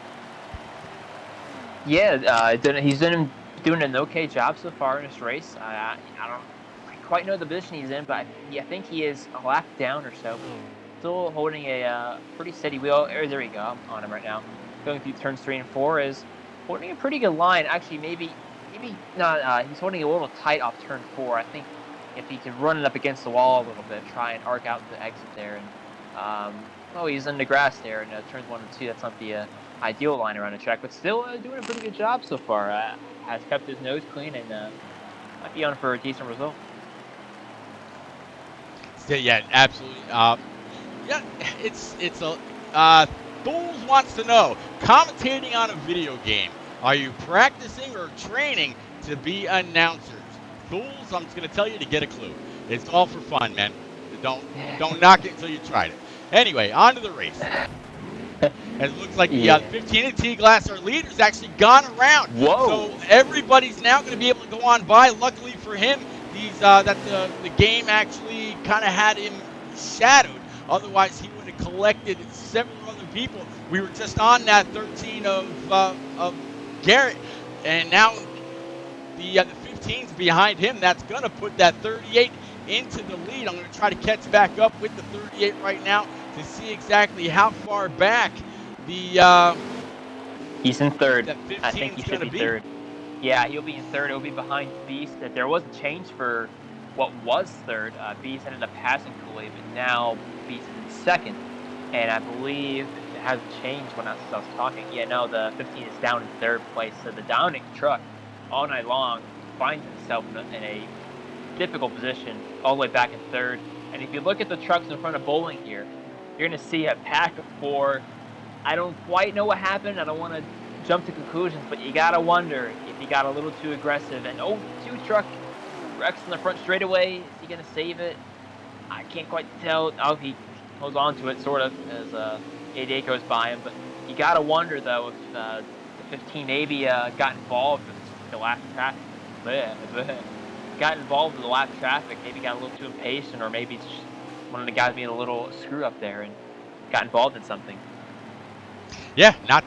Yeah, he's doing an okay job so far in this race. I don't quite know the position he's in, but I think he is a lap down or so. Still holding a pretty steady wheel. There we go. I'm on him right now. Going through turns 3 and 4 is holding a pretty good line. Actually, maybe not. He's holding a little tight off turn 4. I think if he can run it up against the wall a little bit, try and arc out the exit there. And he's in the grass there. And turns 1 and 2. That's not the ideal line around the track, but still doing a pretty good job so far. Has kept his nose clean and might be on for a decent result. Yeah, absolutely. Yeah, it's a. Fools wants to know, commentating on a video game, are you practicing or training to be announcers? Fools, I'm just gonna tell you to get a clue. It's all for fun, man. Don't knock it until you tried it. Anyway, on to the race. It looks like the 15 and T-Glass, our leader's actually gone around. Whoa! So everybody's now going to be able to go on by. Luckily for him, the game actually kind of had him shadowed. Otherwise, he would have collected several other people. We were just on that 13 of Garrett, and now the 15's behind him. That's going to put that 38 into the lead. I'm going to try to catch back up with the 38 right now to see exactly how far back the he's in third. I think he should be third. Yeah, he'll be in third. He'll be behind Beast. There was a change for what was third. Beast ended up passing Kool-Aid, but now Beast is in second. and I believe it hasn't changed when I was talking. Yeah, no, the 15 is down in third place. So the Downing truck all night long finds himself in a difficult position all the way back in third. And if you look at the trucks in front of Bowling here, you're going to see a pack of 4. I don't quite know what happened. I don't want to jump to conclusions, but you got to wonder if he got a little too aggressive. And, 2 truck wrecks in the front straightaway. Is he going to save it? I can't quite tell. Oh, he holds on to it, sort of, as 88 goes by him. But you got to wonder, though, if the 15 maybe got involved with the lap traffic. Got involved with the lap traffic, maybe got a little too impatient, or maybe it's just one of the guys made a little screw up there and got involved in something. Yeah, not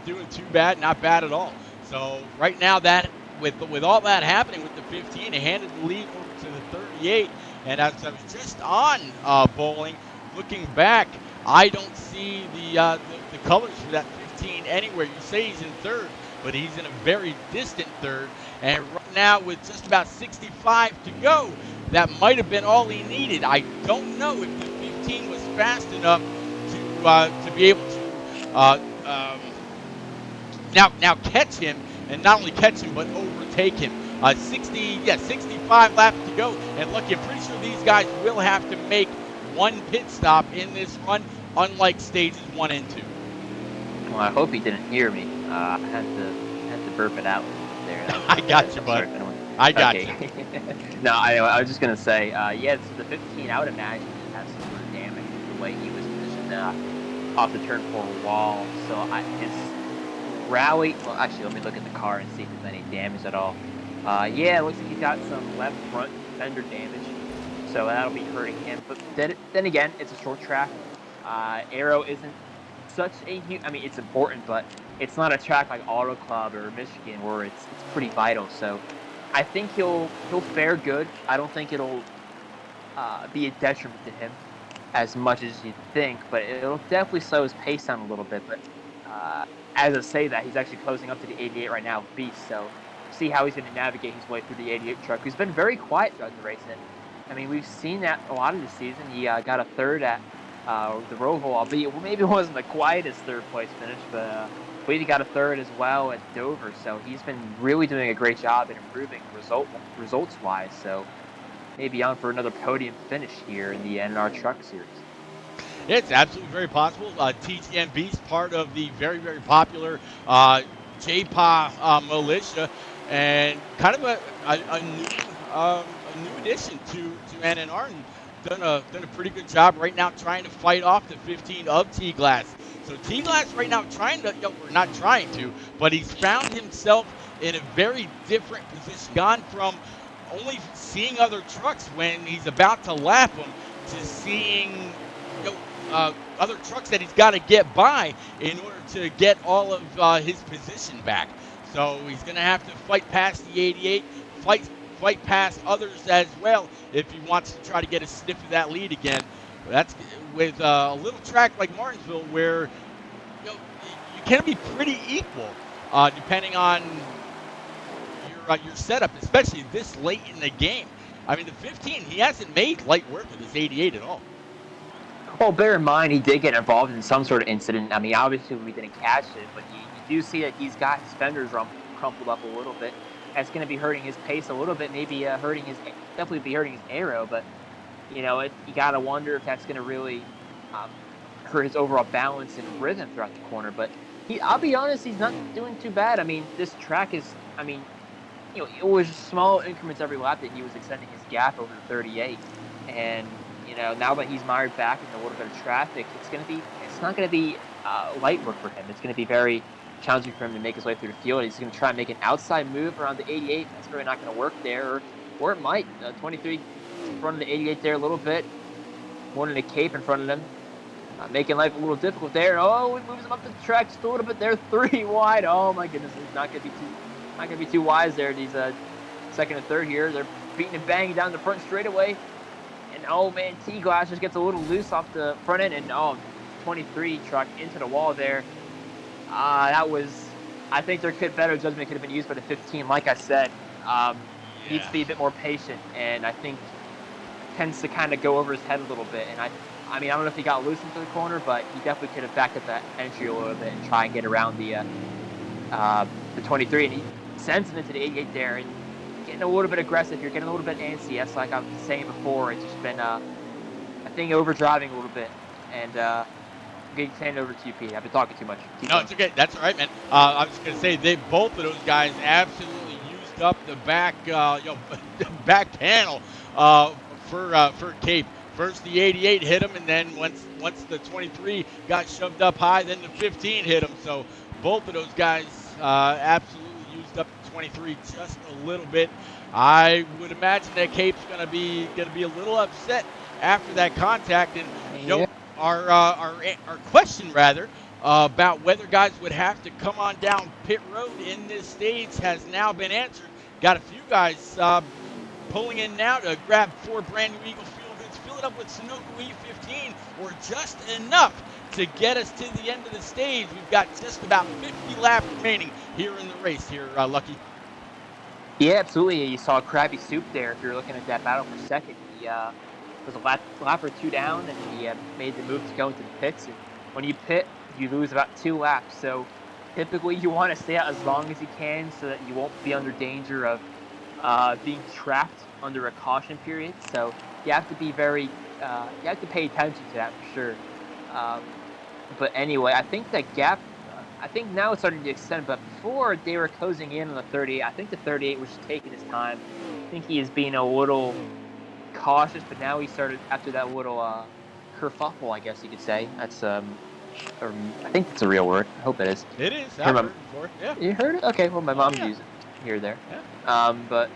doing too bad, not bad at all. So right now, that with all that happening with the 15, it handed the lead over to the 38. And as I was just on Bowling, looking back, I don't see the colors for that 15 anywhere. You say he's in third, but he's in a very distant third. And right now, with just about 65 to go, that might have been all he needed. I don't know if the 15 was fast enough to be able to now catch him, and not only catch him but overtake him. 65 laps to go, and look, I'm pretty sure these guys will have to make one pit stop in this run, unlike stages 1 and 2. Well, I hope he didn't hear me. I had to burp it out there. I got you, bud. I got you. No, I was just gonna say, yeah. So the 15, I would imagine he has some sort of damage the way he was positioned off the turn 4 wall. So his rally. Well, actually, let me look at the car and see if there's any damage at all. Yeah, it looks like he's got some left front fender damage, so that'll be hurting him. But then again, it's a short track. Aero isn't such a huge. I mean, it's important, but it's not a track like Auto Club or Michigan where it's pretty vital. So I think he'll fare good. I don't think it'll be a detriment to him as much as you think, but it'll definitely slow his pace down a little bit. But as I say that, he's actually closing up to the 88 right now with Beast. So see how he's going to navigate his way through the 88 truck, who's been very quiet throughout the race. And I mean, we've seen that a lot of the season. He got a third at the Roval, albeit maybe it wasn't the quietest third place finish, but I believe he got a third as well at Dover. So he's been really doing a great job in improving results-wise. So maybe on for another podium finish here in the NNR Truck Series. It's absolutely very possible. TTM Beast, part of the very, very popular JPA militia, and kind of a new addition to NNR, and done a pretty good job right now trying to fight off the 15 of T-Glass. So T-Glass right now not trying to, but he's found himself in a very different position, gone from only seeing other trucks when he's about to lap them to seeing other trucks that he's got to get by in order to get all of his position back. So he's going to have to fight past the 88, fight past others as well if he wants to try to get a sniff of that lead again. That's with a little track like Martinsville, where you can be pretty equal depending on your setup, especially this late in the game. I mean, the 15, he hasn't made light work of this 88 at all. Well, bear in mind, he did get involved in some sort of incident. I mean, obviously we didn't catch it, but you do see that he's got his fenders crumpled up a little bit. That's going to be hurting his pace a little bit, maybe definitely be hurting his aero. But, you got to wonder if that's going to really hurt his overall balance and rhythm throughout the corner. But I'll be honest, he's not doing too bad. I mean, this track is, it was small increments every lap that he was extending his gap over the 38. And, now that he's mired back in a little bit of traffic, it's not going to be light work for him. It's going to be very challenging for him to make his way through the field. He's going to try and make an outside move around the 88. That's really not going to work there, or it might. 23 in front of the 88 there a little bit. More than a cape in front of them. Making life a little difficult there. Oh, it moves him up the track just a little bit there. 3 wide. Oh my goodness, it's not going to be too wise there. These second and third here, they're beating and banging down the front straightaway. And oh man, T-Glass just gets a little loose off the front end, and 23 truck into the wall there. That was, I think better judgment could have been used by the 15. Like I said, needs to be a bit more patient, and I think tends to kind of go over his head a little bit. And I mean, I don't know if he got loose into the corner, but he definitely could have backed up that entry a little bit and try and get around the 23, and he sends him into the 88 there, and getting a little bit aggressive here, getting a little bit antsy. That's like I was saying before. It's just been, I think, overdriving a little bit, and getting handed over to you, Pete. I've been talking too much. No, it's okay. That's all right, man. I was going to say both of those guys absolutely used up the back, back panel for Cape. First the 88 hit him, and then once the 23 got shoved up high, then the 15 hit him. So both of those guys absolutely used up the 23 just a little bit. I would imagine that Cape's going to be a little upset after that contact, and our question rather about whether guys would have to come on down pit road in this stage has now been answered. Got a few guys pulling in now to grab 4 brand new Eagle Fuel Goods, fill it up with Sunoco E15, or just enough to get us to the end of the stage. We've got just about 50 laps remaining here in the race here, Lucky. Yeah, absolutely. You saw Krabby Soup there. If you're looking at that battle for second, he was a lap or 2 down, and he made the move to go into the pits. And when you pit, you lose about 2 laps. So typically you want to stay out as long as you can so that you won't be under danger of being trapped under a caution period. So you have to be you have to pay attention to that for sure. But anyway, I think that gap, I think now it's starting to extend, but before they were closing in on the 38, I think the 38 was just taking his time. I think he is being a little cautious, but now he started after that little kerfuffle, I guess you could say. That's I think that's a real word. I hope it is. It is. I've heard it before. Yeah. You heard it? Okay. Well, my mom used it here or there. Yeah. But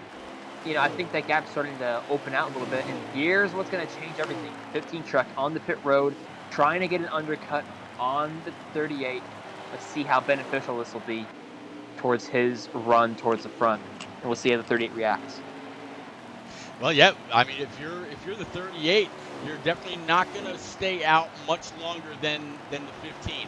I think that gap's starting to open out a little bit, and here's what's going to change everything. 15 truck on the pit road, trying to get an undercut on the 38. Let's see how beneficial this will be towards his run towards the front, and we'll see how the 38 reacts. Well, yeah. I mean, if you're the 38, you're definitely not going to stay out much longer than the 15.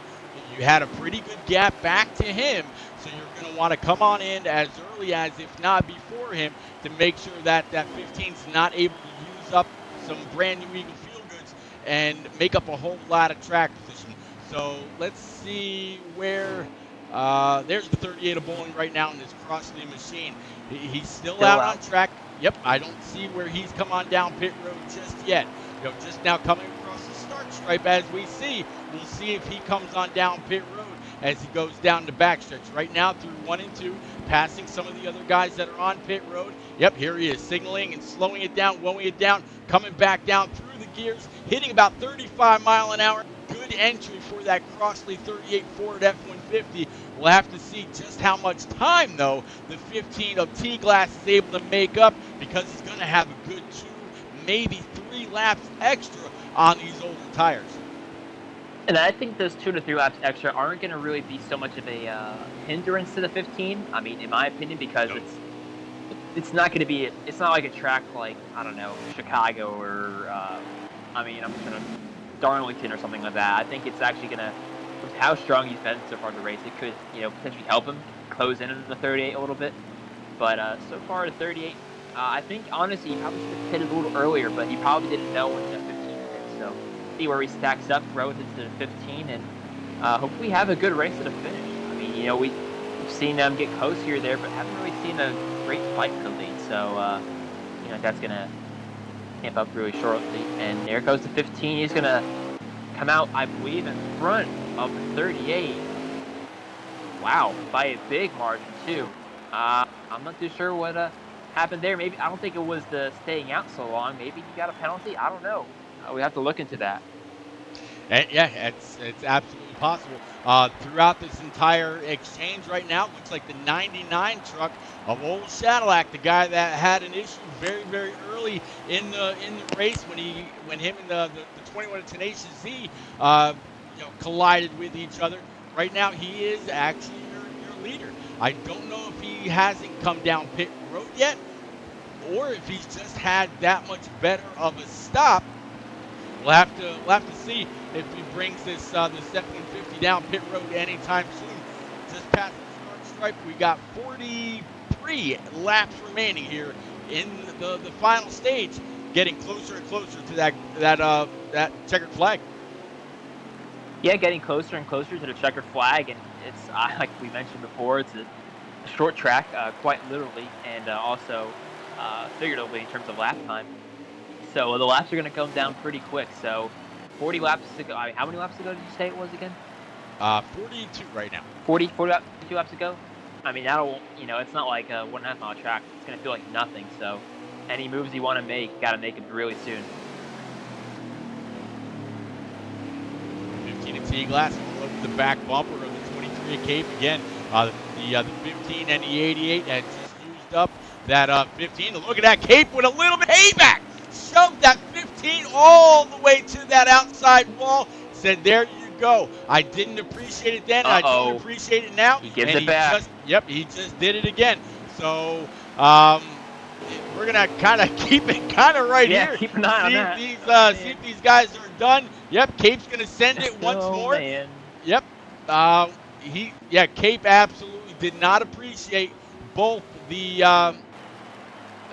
You had a pretty good gap back to him, so you're going to want to come on in as early as, if not before him, to make sure that 15's not able to use up some brand new Eagle Fuel Goods and make up a whole lot of track position. So let's see where there's the 38 of Bowling right now in this Crossley machine. He's still out on track. Yep, I don't see where he's come on down pit road just yet. Just now coming across the start stripe as we see. We'll see if he comes on down pit road as he goes down the backstretch. Right now through 1 and 2, passing some of the other guys that are on pit road. Yep, here he is, signaling and slowing it down, lowering it down, coming back down through the gears, hitting about 35 mile an hour. Good entry for that Crossley 38 Ford F-150. We'll have to see just how much time, though, the 15 of T-Glass is able to make up, because he's going to have a good 2, maybe 3 laps extra on these older tires. And I think those 2 to 3 laps extra aren't going to really be so much of a hindrance to the 15. I mean, in my opinion, because it's not going to be. It's not like a track like, I don't know, Chicago or I'm just going to Darlington or something like that. I think it's actually going to, with how strong he's been so far in the race, it could potentially help him close in on the 38 a little bit. But so far the 38, I think honestly he probably should have pitted a little earlier, but he probably didn't know when the 15 hit. So see where he stacks up relative to the 15, and hopefully have a good race to the finish. I mean, we've seen them get close here or there, but haven't really seen a great fight for the lead. So that's gonna camp up really shortly. And there goes the 15. He's gonna come out, I believe, in front of the 38. Wow, by a big margin too. I'm not too sure what happened there. Maybe, I don't think it was the staying out so long. Maybe he got a penalty. I don't know. We have to look into that. Yeah, it's absolutely possible. Throughout this entire exchange right now, it looks like the 99 truck of old Shadowlack, the guy that had an issue very, very early in the race when him and the 21 of Tenacious Z collided with each other. Right now, he is actually your leader. I don't know if he hasn't come down pit road yet, or if he's just had that much better of a stop. We'll have to see if he brings this F-150 down pit road anytime soon. Just past the start stripe, we got 43 laps remaining here in the final stage, getting closer and closer to that that checkered flag. Yeah, getting closer and closer to the checkered flag, and it's like we mentioned before, it's a short track, quite literally, and also figuratively in terms of lap time. So the laps are going to come down pretty quick. So 40 laps to go. I mean, how many laps ago did you say it was again? 42 right now. 42 laps ago. I mean, that'll, it's not like a 1.5 mile track. It's going to feel like nothing. So any moves you want to make, got to make them really soon. 15 at T-Glass, the back bumper of the 23 at Cape. Again, the 15 and the 88 had just used up that 15. Look at that Cape with a little bit payback. Shoved that 15 all the way to that outside wall. Said, there you go. I didn't appreciate it then. I don't appreciate it now. He gives it back. He just did it again. So we're going to kind of keep it kind of right here. Yeah, keep an eye on that. See if these guys are done. Yep, Cape's going to send it once more. Man. Yep. Cape absolutely did not appreciate both the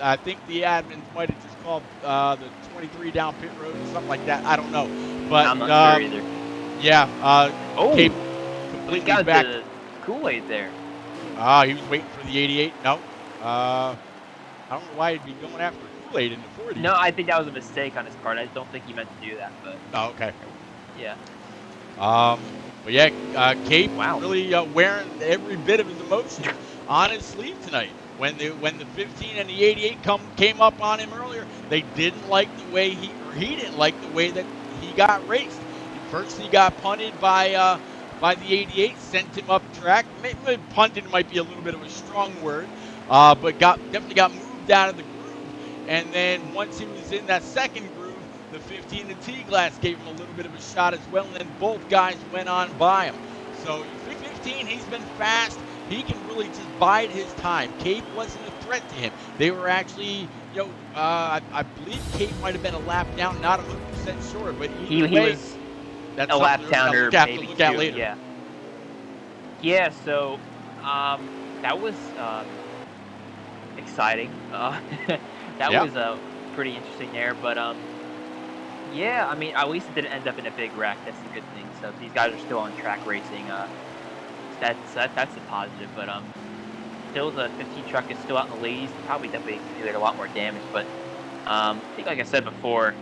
I think the admins might have just called the 23 down pit road or something like that. I don't know. But I'm not sure either. Yeah. Cape completely got back. The Kool-Aid there. He was waiting for the 88. No. I don't know why he'd be going after Kool-Aid in the 40. No, I think that was a mistake on his part. I don't think he meant to do that. But okay. Yeah. But yeah, Cape really wearing every bit of his emotion on his sleeve tonight. When the 15 and the 88 came up on him earlier, they didn't like the way he didn't like the way that he got raced. First, he got punted by the 88, sent him up track. Maybe punted might be a little bit of a strong word, but definitely got moved out of the groove. And then once he was in that second groove, the 15 and T-Glass gave him a little bit of a shot as well, and then both guys went on by him. So 15, he's been fast. He can really just bide his time. Cape wasn't a threat to him. They were actually, I believe Cape might have been a lap down, not 100% sure, but he was that's a lap downer, maybe look at later. Yeah. Yeah. So that was exciting. That was pretty interesting there, but yeah. I mean, at least it didn't end up in a big wreck. That's the good thing. So if these guys are still on track racing, that's a positive. But still, the 15 truck is still out in the lead. Probably definitely accumulated a lot more damage. But I think, like I said before,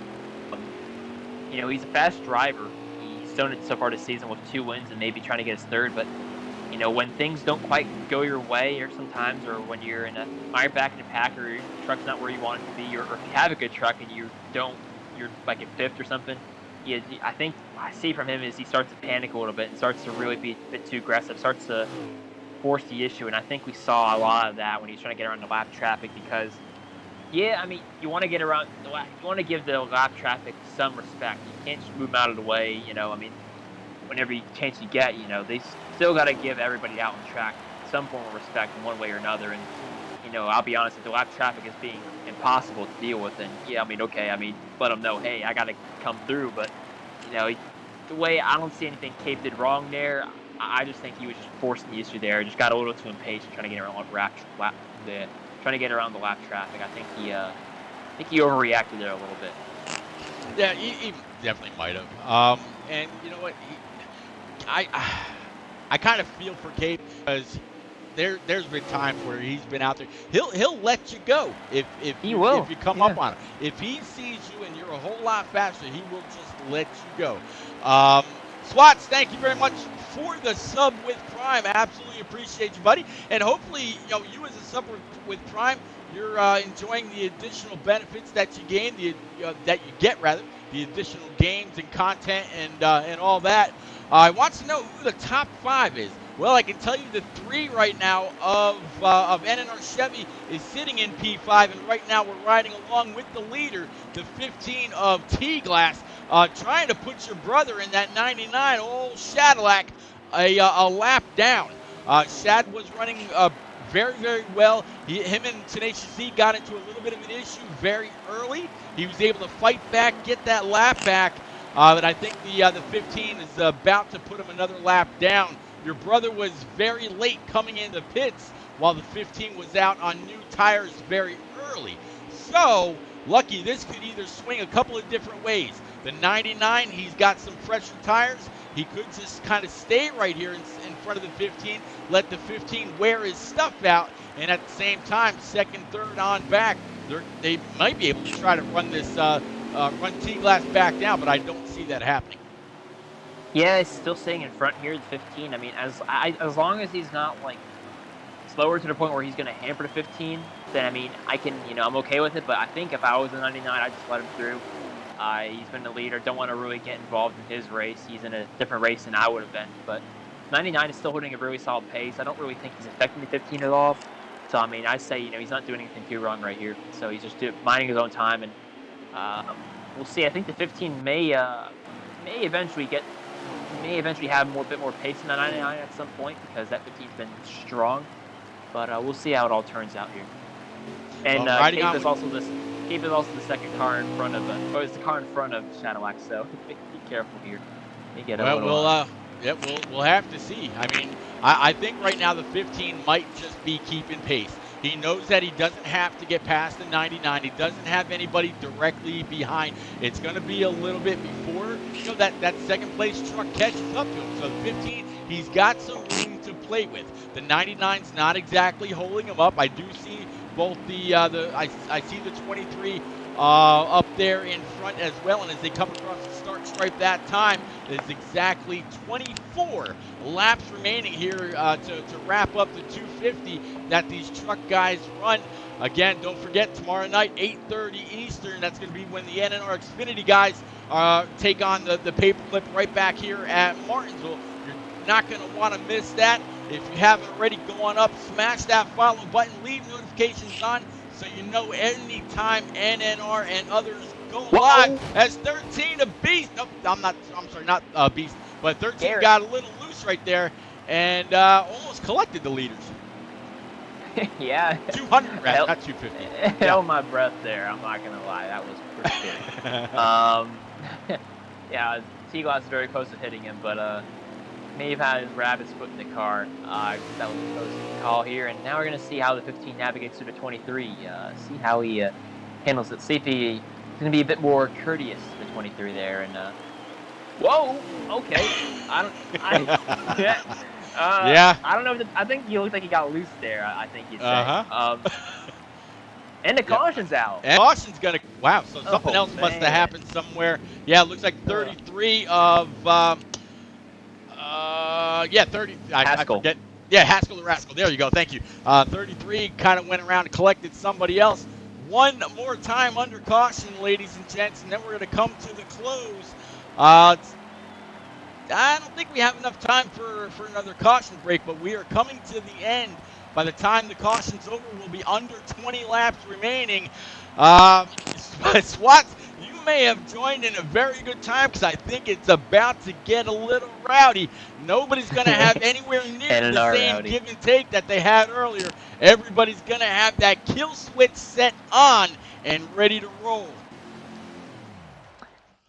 he's a fast driver. He's done it so far this season with 2 wins and maybe trying to get his third. But when things don't quite go your way, or sometimes, or when you're in a fire back in the pack, or your truck's not where you want it to be, or if you have a good truck and you're like in 5th or something. I think I see from him is he starts to panic a little bit and starts to really be a bit too aggressive, starts to force the issue, and I think we saw a lot of that when he's trying to get around the lap traffic because, you want to get around the lap, you want to give the lap traffic some respect. You can't just move them out of the way, whenever chance you get, they still got to give everybody out on track some form of respect in one way or another, and, I'll be honest, if the lap traffic is being impossible to deal with, then, let them know, hey, I got to come through, but, the way I don't see anything Cape did wrong there, I just think he was just forcing the issue there, just got a little too impatient trying to get around the lap traffic. I think he overreacted there a little bit. Yeah, he definitely might have. And you know what? I kind of feel for Cape because there's been times where he's been out there. He'll let you go if you come up on him. If he sees you and you're a whole lot faster, he will just let you go. Swats, thank you very much for the sub with Prime. Absolutely appreciate you, buddy. And hopefully, you as a sub with Prime, you're enjoying the additional benefits that you gain, that you get rather, the additional games and content and all that. I want to know who the top 5 is. Well, I can tell you the 3 right now of NNR Chevy is sitting in P5, and right now we're riding along with the leader, the 15 of T-Glass, trying to put your brother in that 99, old Shadlack, a lap down. Shad was running very, very well. Him and Tenacious Z got into a little bit of an issue very early. He was able to fight back, get that lap back, but I think the 15 is about to put him another lap down. Your brother was very late coming into pits while the 15 was out on new tires very early. So, lucky, this could either swing a couple of different ways. The 99, he's got some fresher tires. He could just kind of stay right here in front of the 15, let the 15 wear his stuff out, and at the same time, second, third on back, they might be able to try to run this run T-Glass back down, but I don't see that happening. Yeah, he's still staying in front here, the 15. I mean, as long as he's not like slower to the point where he's going to hamper the 15, then I mean, I'm okay with it. But I think if I was a 99, I'd just let him through. He's been the leader. Don't want to really get involved in his race. He's in a different race than I would have been. But 99 is still holding a really solid pace. I don't really think he's affecting the 15 at all. So I mean, I say he's not doing anything too wrong right here. So he's just minding his own time, and we'll see. I think the 15 may eventually have a bit more pace than the 99 at some point, because that 15's been strong. But we'll see how it all turns out here. And Cape is also the second car in front of it's the car in front of Cadillac. So be careful here. We'll have to see. I mean, I think right now the 15 might just be keeping pace. He knows that he doesn't have to get past the 99. He doesn't have anybody directly behind. It's going to be a little bit before that second place truck catches up to him. So the 15, he's got some room to play with. The 99's not exactly holding him up. I do see both I see the 23 up there in front as well, and as they come across the start stripe that time, it's exactly 24 laps remaining here to wrap up the 250 that these truck guys run. Again, don't forget, tomorrow night, 8:30 Eastern, that's going to be when the NNR Xfinity guys take on the paperclip right back here at Martinsville. You're not going to want to miss that. If you haven't already, go on up, smash that follow button, leave notifications on, so you know anytime NNR and others go live. As 13 a beast. Nope, I'm sorry, not a beast, but 13 Garrett got a little loose right there and almost collected the leaders. Yeah. 200, not 250. Held my breath there. I'm not gonna lie, that was pretty scary. Yeah, T-Glass is very close to hitting him, but may have had his rabbit's foot in the car. That was a close call here, and now we're going to see how the 15 navigates through the 23. See how he handles it. See if he's going to be a bit more courteous to the 23 there. And whoa, okay. Yeah. I don't know. I think he looked like he got loose there. I think you'd say. And the caution's out. And caution's gonna. Wow. So something else must have happened somewhere. Yeah, it looks like 33 of. 30. I forget. Yeah, Haskell or Rascal. There you go. Thank you. 33 kind of went around and collected somebody else. One more time under caution, ladies and gents, and then we're going to come to the close. I don't think we have enough time for another caution break, but we are coming to the end. By the time the caution's over, we'll be under 20 laps remaining. Swats, you may have joined in a very good time, because I think it's about to get a little rowdy. Nobody's going to have anywhere near the same give and take that they had earlier. Everybody's going to have that kill switch set on and ready to roll.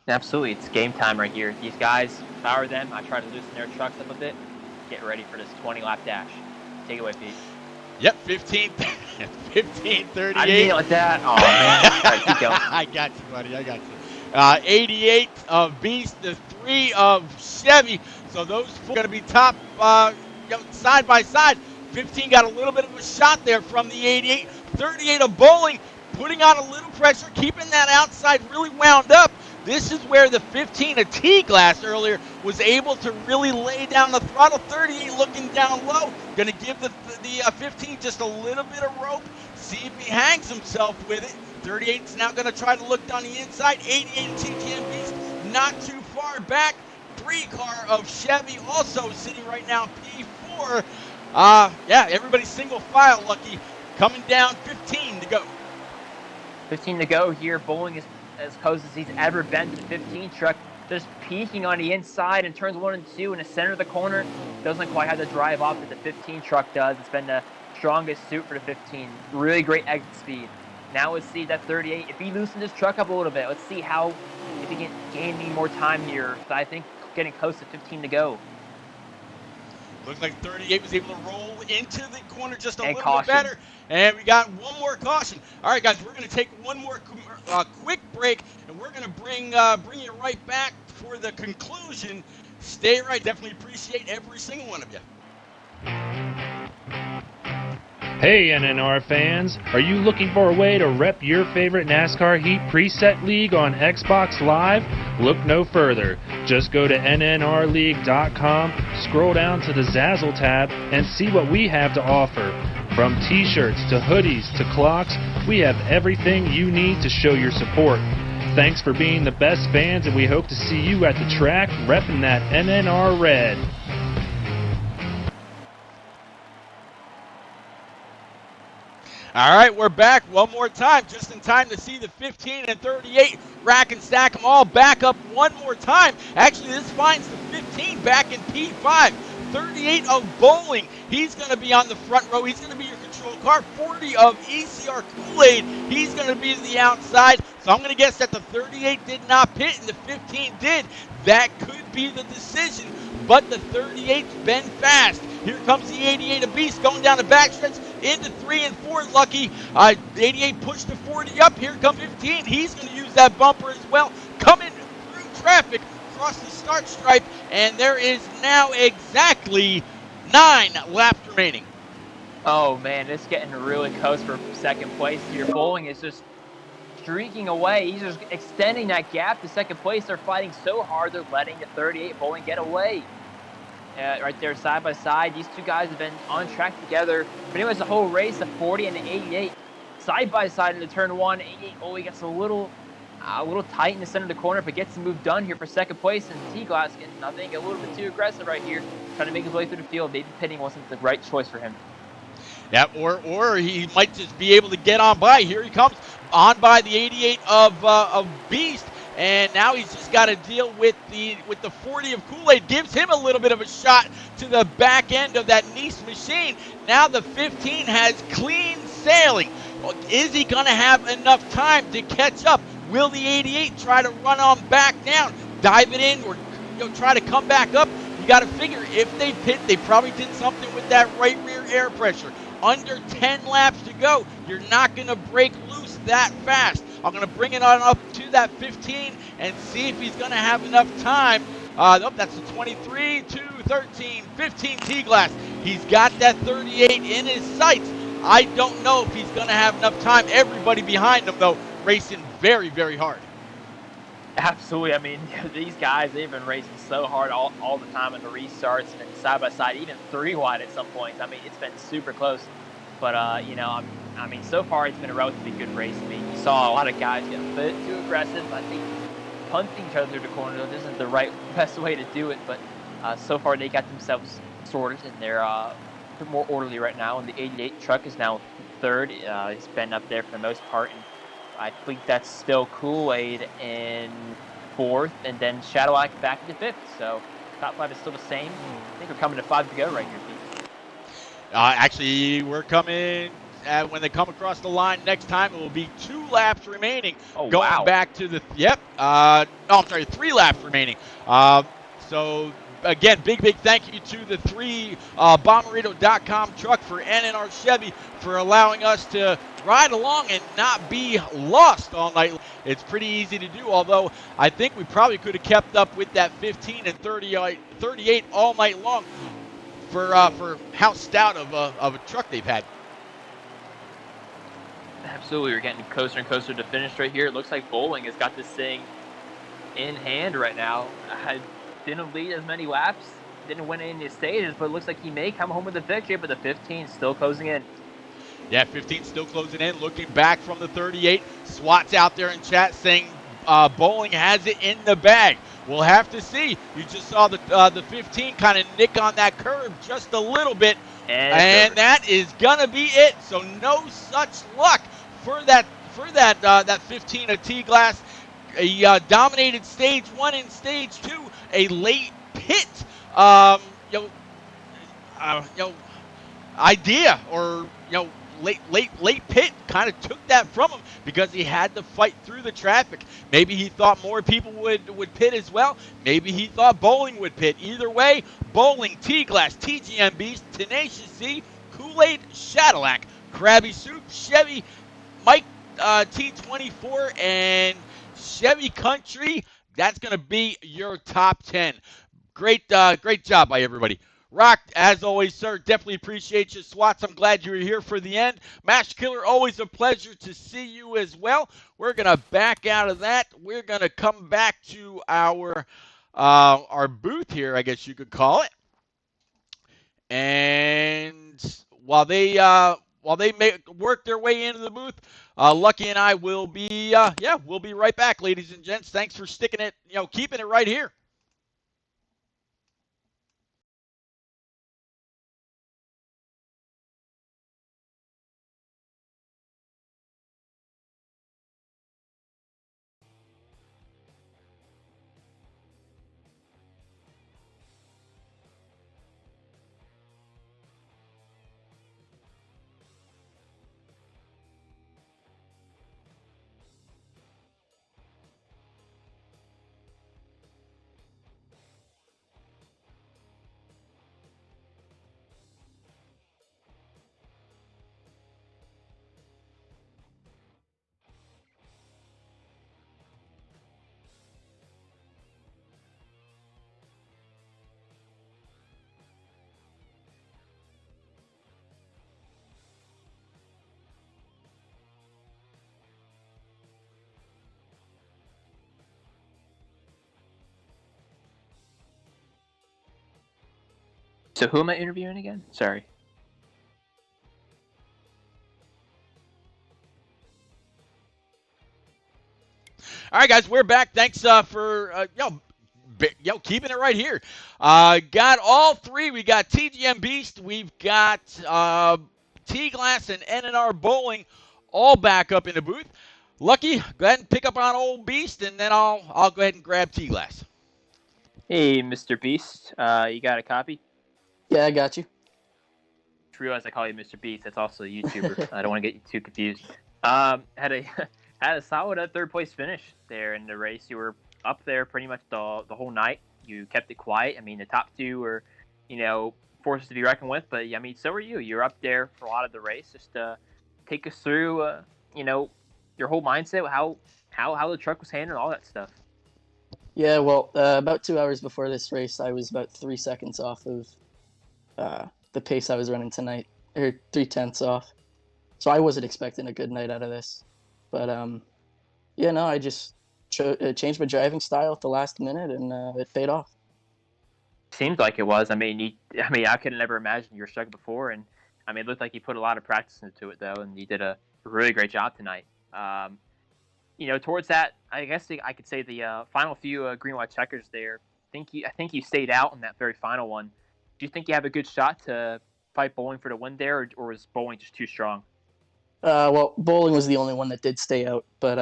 Absolutely. It's game time right here. These guys, if I were them, I try to loosen their trucks up a bit. Get ready for this 20-lap dash. Take it away, Pete. Yep, 15:38. I didn't mean it like that. Oh, man. All right, keep going. I got you, buddy. I got you. 88 of Beast, the 3 of Chevy. So those four are going to be top side by side. 15 got a little bit of a shot there from the 88. 38 of Bowling, putting on a little pressure, keeping that outside really wound up. This is where the 15 of T-Glass earlier was able to really lay down the throttle. 38 looking down low. Going to give the 15 just a little bit of rope. See if he hangs himself with it. 38's now going to try to look down the inside. 88 TTM Beast not too far back. 3-car of Chevy also sitting right now P4. Everybody's single file, Lucky. Coming down, 15 to go. 15 to go here. Bowling is as close as he's ever been to the 15 truck. Just peeking on the inside in turns 1 and 2 in the center of the corner. Doesn't quite have the drive off that the 15 truck does. It's been the strongest suit for the 15. Really great exit speed. Now let's see that 38. If he loosens his truck up a little bit, let's see if he can gain any more time here. So I think getting close to 15 to go. Looks like 38 was able to roll into the corner just a And little bit caution. better. And we got one more caution. All right, guys, we're going to take one more quick break, and we're going to bring you right back for the conclusion. Stay right. Definitely appreciate every single one of you. Hey NNR fans, are you looking for a way to rep your favorite NASCAR Heat preset league on Xbox Live? Look no further. Just go to nnrleague.com, scroll down to the Zazzle tab, and see what we have to offer. From t-shirts to hoodies to clocks, we have everything you need to show your support. Thanks for being the best fans, and we hope to see you at the track repping that NNR red. All right, we're back one more time, just in time to see the 15 and 38 rack and stack them all back up one more time. Actually, this finds the 15 back in P5. 38 of Bowling, he's going to be on the front row. He's going to be your control car. 40 of ECR Kool-Aid, he's going to be to the outside. So I'm going to guess that the 38 did not pit and the 15 did. That could be the decision, but the 38's been fast. Here comes the 88 of Beast going down the backstretch into 3 and 4. Lucky. 88 pushed the 40 up. Here comes 15. He's going to use that bumper as well. Coming through traffic across the start stripe, and there is now exactly 9 laps remaining. Oh man, it's getting really close for second place here. Bowling is just streaking away. He's just extending that gap to second place. They're fighting so hard, they're letting the 38 Bowling get away. Right there, side by side. These two guys have been on track together pretty much the whole race, the 40 and the 88. Side by side into turn 1. 88 only gets a little tight in the center of the corner, but gets the move done here for second place. And T-Glass getting, I think, a little bit too aggressive right here, trying to make his way through the field. Maybe pitting wasn't the right choice for him. Yeah, or he might just be able to get on by. Here he comes on by the 88 of Beast. And now he's just got to deal with the 40 of Kool-Aid. Gives him a little bit of a shot to the back end of that Nice machine. Now the 15 has clean sailing. Is he going to have enough time to catch up? Will the 88 try to run on back down, dive it in, or try to come back up? You got to figure if they pit, they probably did something with that right rear air pressure. Under 10 laps to go, you're not going to break loose that fast. I'm going to bring it on up to that 15 and see if he's going to have enough time. Nope, that's the 23, 2, 13, 15 T-Glass. He's got that 38 in his sights. I don't know if he's going to have enough time. Everybody behind him, though, racing very, very hard. Absolutely. I mean, these guys, they've been racing so hard all the time in the restarts and side by side, even 3 wide at some points. I mean, it's been super close. But, so far it's been a relatively good race. I mean, you saw a lot of guys get a bit too aggressive. I think punting each other through the corner isn't the best way to do it. But so far they got themselves sorted, and they're more orderly right now. And the 88 truck is now third. It's been up there for the most part. And I think that's still Kool-Aid in fourth, and then Shadowlack back into fifth. So top 5 is still the same. I think we're coming to 5 to go right here, Pete. Actually, we're coming when they come across the line next time. It will be 2 laps remaining. Oh, going wow. back to the 3 laps remaining. So again, big thank you to the 3Bomberito.com truck for NNR Chevy for allowing us to ride along and not be lost all night. It's pretty easy to do, although I think we probably could have kept up with that 15 and 38 all night long for how stout of a truck they've had. Absolutely, we're getting closer and closer to finish right here. It looks like Bowling has got this thing in hand right now. Didn't lead as many laps, didn't win any stages, but it looks like he may come home with a victory, but the 15 still closing in. Yeah, 15 still closing in, looking back from the 38. SWAT's out there in chat saying Bowling has it in the bag. We'll have to see. You just saw the 15 kind of nick on that curve just a little bit, and that is gonna be it. So no such luck for that 15 of T-Glass. A dominated stage 1 and stage 2. A late pit, idea, or late pit kind of took that from him because he had to fight through the traffic. Maybe he thought more people would pit as well. Maybe he thought Bowling would pit. Either way, Bowling, T-Glass, TGM Beast, Tenacious C, Kool-Aid, Shadowlack, Krabby Soup, Chevy, Mike T24, and Chevy Country. That's going to be your top 10. Great job by everybody. Rock, as always, sir, definitely appreciate you. Swats, I'm glad you were here for the end. Mash Killer, always a pleasure to see you as well. We're going to back out of that. We're going to come back to our booth here, I guess you could call it. And while they work their way into the booth, Lucky and I will be we'll be right back, ladies and gents. Thanks for sticking it, keeping it right here. So who am I interviewing again? Sorry. All right, guys, we're back. Thanks for keeping it right here. Got all three. We got TGM Beast. We've got T-Glass and NNR Bowling all back up in the booth. Lucky, go ahead and pick up on old Beast, and then I'll go ahead and grab T-Glass. Hey, Mr. Beast. You got a copy? Yeah, I got you. I realize I call you Mr. Beast. That's also a YouTuber. I don't want to get you too confused. Had a solid third place finish there in the race. You were up there pretty much the whole night. You kept it quiet. I mean, the top two were, forces to be reckoned with. But I mean, so were you. You're up there for a lot of the race. Just take us through, your whole mindset, how the truck was handling all that stuff. Yeah, well, about 2 hours before this race, I was about 3 seconds off of the pace I was running tonight, or 3/10 off. So I wasn't expecting a good night out of this. But I just changed my driving style at the last minute, and it paid off. Seems like it was. I mean, I could have never imagined you were struck before, and I mean, it looked like you put a lot of practice into it though, and you did a really great job tonight. Towards that, I guess I could say the final few green white checkers there. I think you stayed out in that very final one. Do you think you have a good shot to fight Bowling for the win there, or was Bowling just too strong? Well, Bowling was the only one that did stay out, but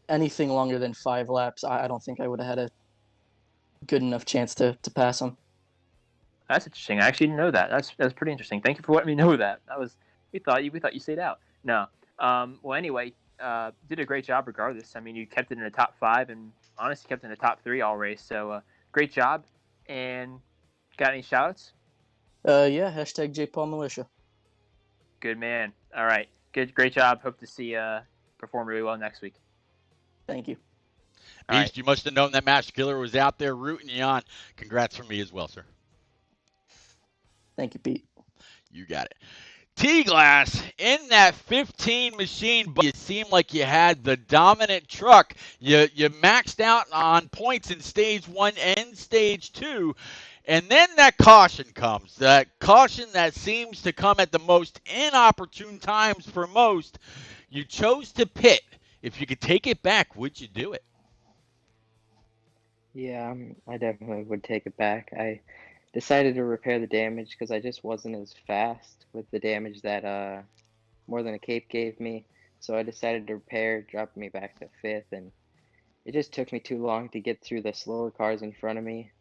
anything longer than 5 laps, I don't think I would have had a good enough chance to pass him. That's interesting. I actually didn't know that. That's pretty interesting. Thank you for letting me know that. We thought you stayed out. No. Well, anyway, did a great job regardless. I mean, you kept it in the top 5 and honestly kept it in the top 3 all race. So great job. And got any shout-outs? Yeah, hashtag JPaul Militia. Good man. All right. Great job. Hope to see you perform really well next week. Thank you. Beast, right. You must have known that Master Killer was out there rooting you on. Congrats from me as well, sir. Thank you, Pete. You got it. T-Glass in that 15 machine, but it seemed like you had the dominant truck. You maxed out on points in stage 1 and stage 2. And then that caution comes. That caution that seems to come at the most inopportune times for most. You chose to pit. If you could take it back, would you do it? Yeah, I definitely would take it back. I decided to repair the damage because I just wasn't as fast with the damage that More Than a Cape gave me. So I decided to repair, dropped me back to 5th, and it just took me too long to get through the slower cars in front of me.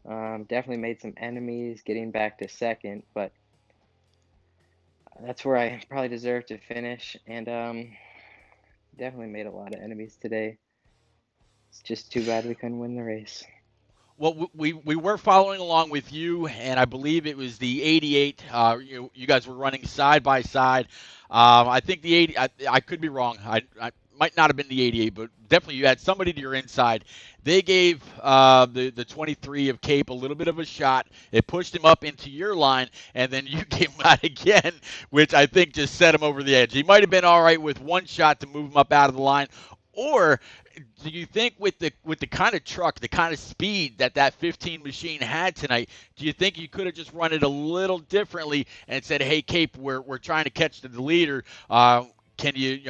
Definitely made some enemies getting back to 2nd, but That's where I probably deserve to finish, and definitely made a lot of enemies today. It's just too bad we couldn't win the race. Well, we were following along with you, and I believe it was the 88. You guys were running side by side. I think the 80. I could be wrong. I might not have been the 88, but definitely you had somebody to your inside. They gave the 23 of Cape a little bit of a shot. It pushed him up into your line, and then you came out again, which I think just set him over the edge. He might have been all right with one shot to move him up out of the line, or do you think with the kind of truck, the kind of speed that 15 machine had tonight, do you think you could have just run it a little differently and said, "Hey, Cape, we're trying to catch the leader. Can you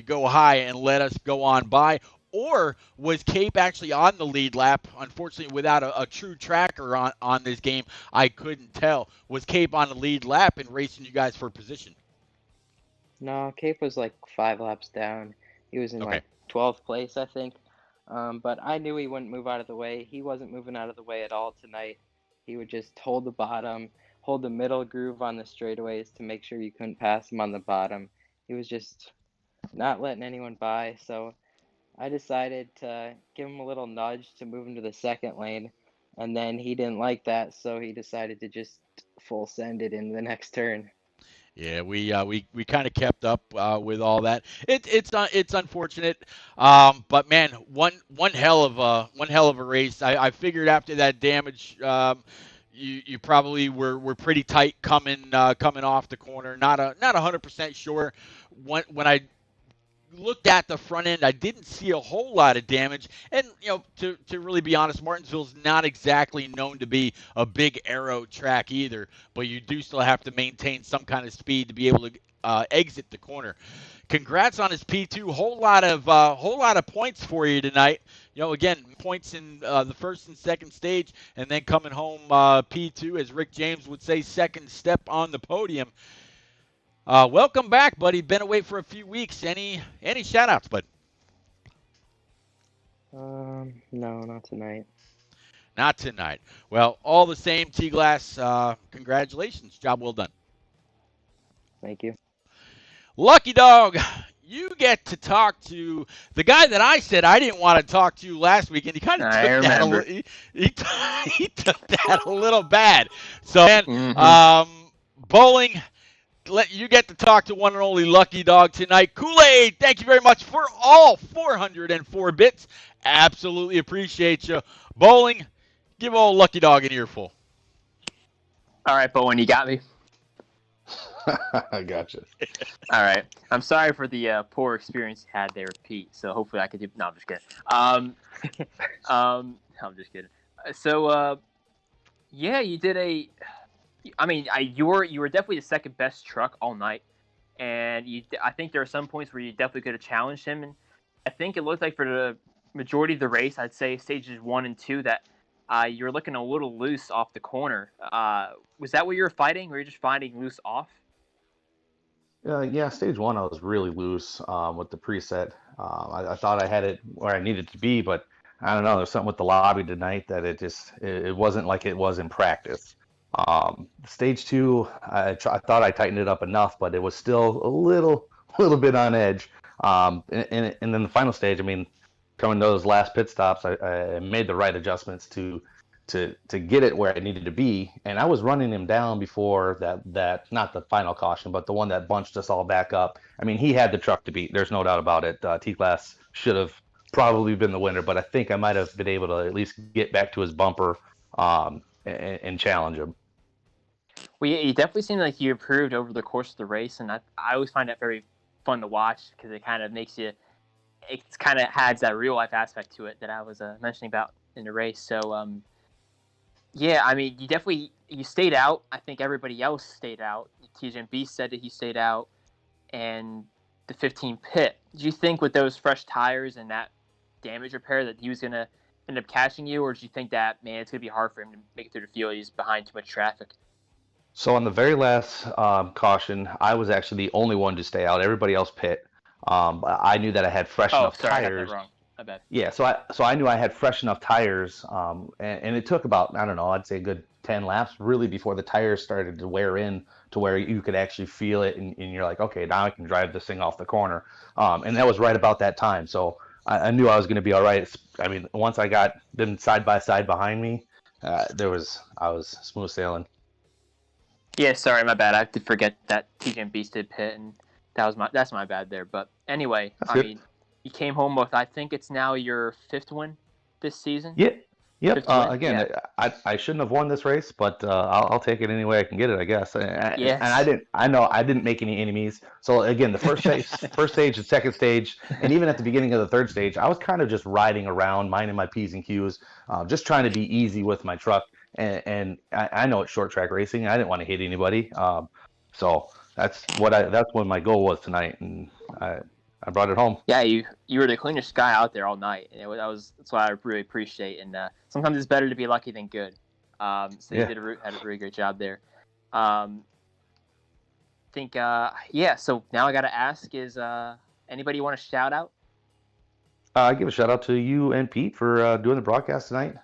go high and let us go on by?" Or was Cape actually on the lead lap? Unfortunately, without a true tracker on this game, I couldn't tell. Was Cape on the lead lap and racing you guys for position? No, Cape was like 5 laps down. He was in Okay. like 12th place, I think. But I knew he wouldn't move out of the way. He wasn't moving out of the way at all tonight. He would just hold the bottom, hold the middle groove on the straightaways to make sure you couldn't pass him on the bottom. He was just not letting anyone by. So I decided to give him a little nudge to move him to the second lane. And then he didn't like that, so he decided to just full send it in the next turn. Yeah, we kind of kept up with all that. It's unfortunate, but man, one hell of a race. I figured after that damage, you probably were pretty tight coming off the corner. Not 100% sure when I looked at the front end, I didn't see a whole lot of damage. And, to really be honest, Martinsville's not exactly known to be a big aero track either, but you do still have to maintain some kind of speed to be able to exit the corner. Congrats on his P2. Whole lot of points for you tonight. Again, points in the first and second stage, and then coming home P2, as Rick James would say, second step on the podium. Welcome back, buddy. Been away for a few weeks. Any shout outs, bud? No, not tonight. Not tonight. Well, all the same, T-Glass, congratulations. Job well done. Thank you. Lucky Dog, you get to talk to the guy that I said I didn't want to talk to last week, and he kind of took that he took that a little bad. So, man, bowling, you get to talk to one and only Lucky Dog tonight. Kool-Aid, thank you very much for all 404 bits. Absolutely appreciate you. Bowling, give old Lucky Dog an earful. All right, Bowen, you got me. I gotcha. All right. I'm sorry for the poor experience you had there with Pete. So hopefully I could do. No, I'm just kidding. I'm just kidding. So, yeah, you did a. I mean, you were definitely the second best truck all night, and I think there are some points where you definitely could have challenged him, and I think it looked like for the majority of the race, I'd say stages 1 and 2, that you were looking a little loose off the corner. Was that what you were fighting, or were you just finding loose off? Yeah, stage one, I was really loose with the preset. I thought I had it where I needed to be, but I don't know. There's something with the lobby tonight that it wasn't like it was in practice. Stage two, I thought I tightened it up enough, but it was still a little bit on edge. And then the final stage, I mean, coming to those last pit stops, I made the right adjustments to get it where it needed to be, and I was running him down before that not the final caution, but the one that bunched us all back up. I mean, he had the truck to beat. There's no doubt about it. T-Class should have probably been the winner, but I think I might have been able to at least get back to his bumper and challenge him. Well, yeah, you definitely seemed like you improved over the course of the race, and I always find that very fun to watch because it kind of makes you. It kind of adds that real life aspect to it that I was mentioning about in the race. So, yeah, I mean, you stayed out. I think everybody else stayed out. TJB said that he stayed out, and the 15 pit. Do you think with those fresh tires and that damage repair that he was gonna end up catching you, or do you think that it's gonna be hard for him to make it through the field? He's behind too much traffic. So on the very last caution, I was actually the only one to stay out. Everybody else pit. I knew that I had fresh enough sorry, tires. I got that wrong. My bad. Yeah, so I knew I had fresh enough tires, and it took about, I don't know, I'd say a good 10 laps really before the tires started to wear in to where you could actually feel it, and you're like, okay, now I can drive this thing off the corner. And that was right about that time. So I knew I was going to be all right. I mean, once I got them side by side behind me, I was smooth sailing. Yeah, sorry, my bad. I did forget that TJ and Beast did pit, and that's my bad there. But anyway, That's good. mean, you came home with, I think it's now your 5th win this season. Yeah, yep. Fifth win? Again, I shouldn't have won this race, but I'll take it any way I can get it, I guess. Yes. And I know I didn't make any enemies. So again, the first stage, the second stage, and even at the beginning of the third stage, I was kind of just riding around, minding my P's and Q's, just trying to be easy with my truck. And I know it's short track racing. I didn't want to hit anybody. So that's what my goal was tonight, and I brought it home. Yeah, you were the cleanest guy out there all night, and that's what I really appreciate. And sometimes it's better to be lucky than good. So you had a really great job there. So now I got to ask: is anybody you want to shout out? I give a shout out to you and Pete for doing the broadcast tonight.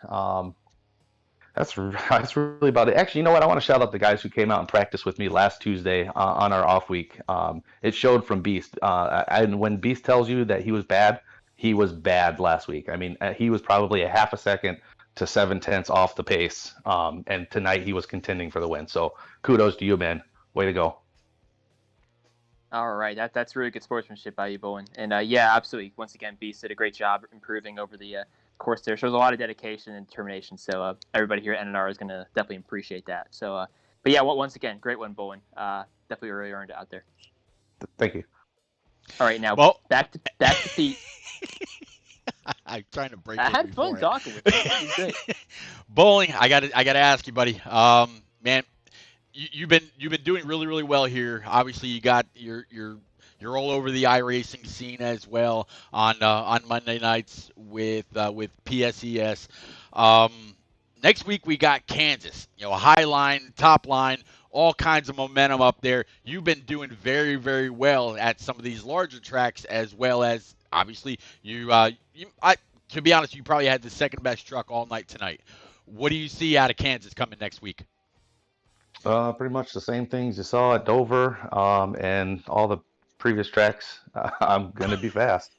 That's really about it. Actually, you know what? I want to shout out the guys who came out and practiced with me last Tuesday on our off week. It showed from Beast. And when Beast tells you that he was bad last week. I mean, he was probably a half a second to 7/10 off the pace. And tonight he was contending for the win. So kudos to you, man. Way to go. All right, that's really good sportsmanship by you, Bowen. And yeah, absolutely. Once again, Beast did a great job improving over the course there. Shows a lot of dedication and determination. So everybody here at NNR is going to definitely appreciate that. So, but yeah, once again, great one, Bowen. Definitely really earned it out there. Thank you. All right, now back to Pete. I'm trying to break. I had fun talking with you. Bowling, I got to ask you, buddy. Man, you've been doing really, really well here. Obviously, you got you're all over the iRacing scene as well on Monday nights with PSES. Next week we got Kansas. High line, top line, all kinds of momentum up there. You've been doing very, very well at some of these larger tracks, as well as obviously to be honest, you probably had the second best truck all night tonight. What do you see out of Kansas coming next week? Pretty much the same things you saw at Dover and all the previous tracks. I'm going to be fast.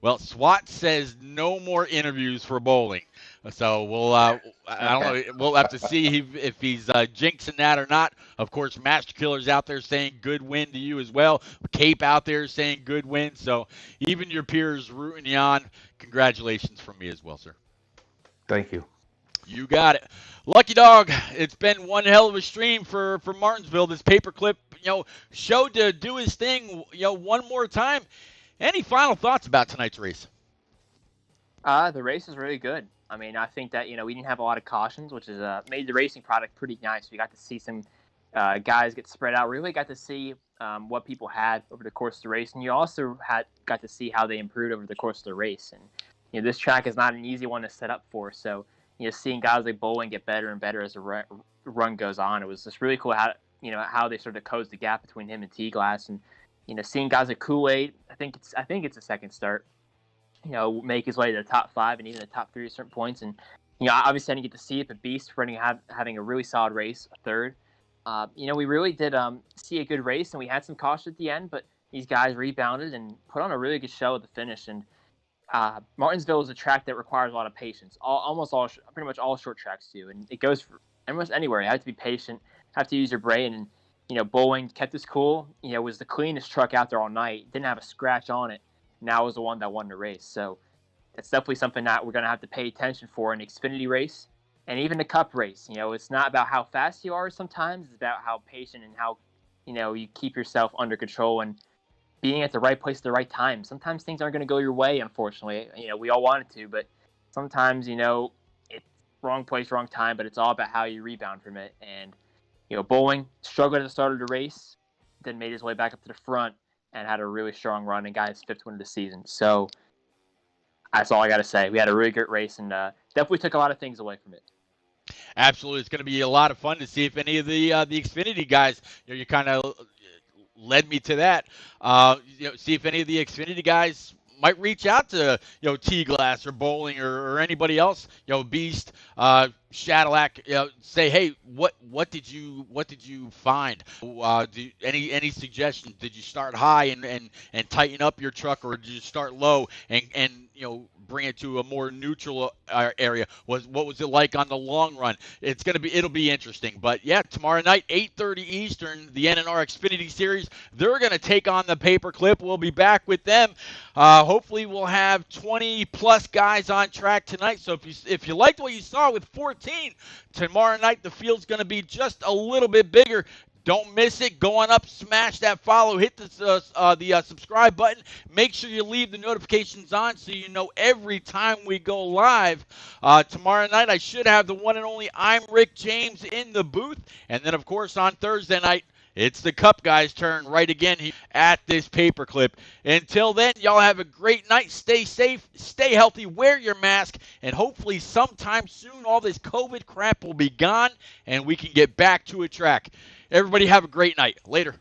Well, SWAT says no more interviews for Bowling. So we'll I don't know. We'll have to see if he's jinxing that or not. Of course, Master Killer's out there saying good win to you as well. Cape out there saying good win. So even your peers rooting you on. Congratulations from me as well, sir. Thank you. You got it. Lucky Dog, it's been one hell of a stream for Martinsville. This paperclip, showed to do his thing, one more time. Any final thoughts about tonight's race? The race was really good. I mean, I think that, we didn't have a lot of cautions, which is made the racing product pretty nice. We got to see some guys get spread out. Really got to see what people had over the course of the race. And you also got to see how they improved over the course of the race. And, this track is not an easy one to set up for. So, seeing guys like Bowling get better and better as the run goes on, it was just really cool how they sort of closed the gap between him and T-Glass. And, seeing guys like Kool-Aid, I think it's a second start, make his way to the top 5 and even the top 3 at certain points. And, obviously I didn't get to see it, but Beast having a really solid race, a third. We really did see a good race, and we had some caution at the end, but these guys rebounded and put on a really good show at the finish. And Martinsville is a track that requires a lot of patience. Pretty much all short tracks do, and it goes for almost anywhere. You have to be patient, have to use your brain, and Bowling kept his cool. Was the cleanest truck out there all night. Didn't have a scratch on it. Now was the one that won the race. So that's definitely something that we're going to have to pay attention for in the Xfinity race and even the Cup race. It's not about how fast you are sometimes. It's about how patient and how, you keep yourself under control and being at the right place at the right time. Sometimes things aren't going to go your way, unfortunately. We all want it to, but sometimes, it's wrong place, wrong time, but it's all about how you rebound from it. And, Bowling struggled at the start of the race, then made his way back up to the front and had a really strong run and got his 5th win of the season. So that's all I got to say. We had a really good race and definitely took a lot of things away from it. Absolutely. It's going to be a lot of fun to see if any of the Xfinity guys, you kind of led me to that. See if any of the Xfinity guys might reach out to T-Glass or Bowling or anybody else, Beast, Shadowlack, say, hey, what did you find? Any suggestions? Did you start high and tighten up your truck, or did you start low and bring it to a more neutral area? What was it like on the long run? It'll be interesting. But yeah, tomorrow night, 8:30 Eastern, the NNR Xfinity Series. They're gonna take on the Paperclip. We'll be back with them. Hopefully, we'll have 20 plus guys on track tonight. So if you liked what you saw with 14, tomorrow night the field's gonna be just a little bit bigger. Don't miss it. Go on up, smash that follow, hit the subscribe button. Make sure you leave the notifications on so you know every time we go live. Tomorrow night, I should have the one and only I'm Rick James in the booth. And then, of course, on Thursday night, it's the Cup guys' turn right again at this Paperclip. Until then, y'all have a great night. Stay safe, stay healthy, wear your mask, and hopefully sometime soon all this COVID crap will be gone and we can get back to a track. Everybody have a great night. Later.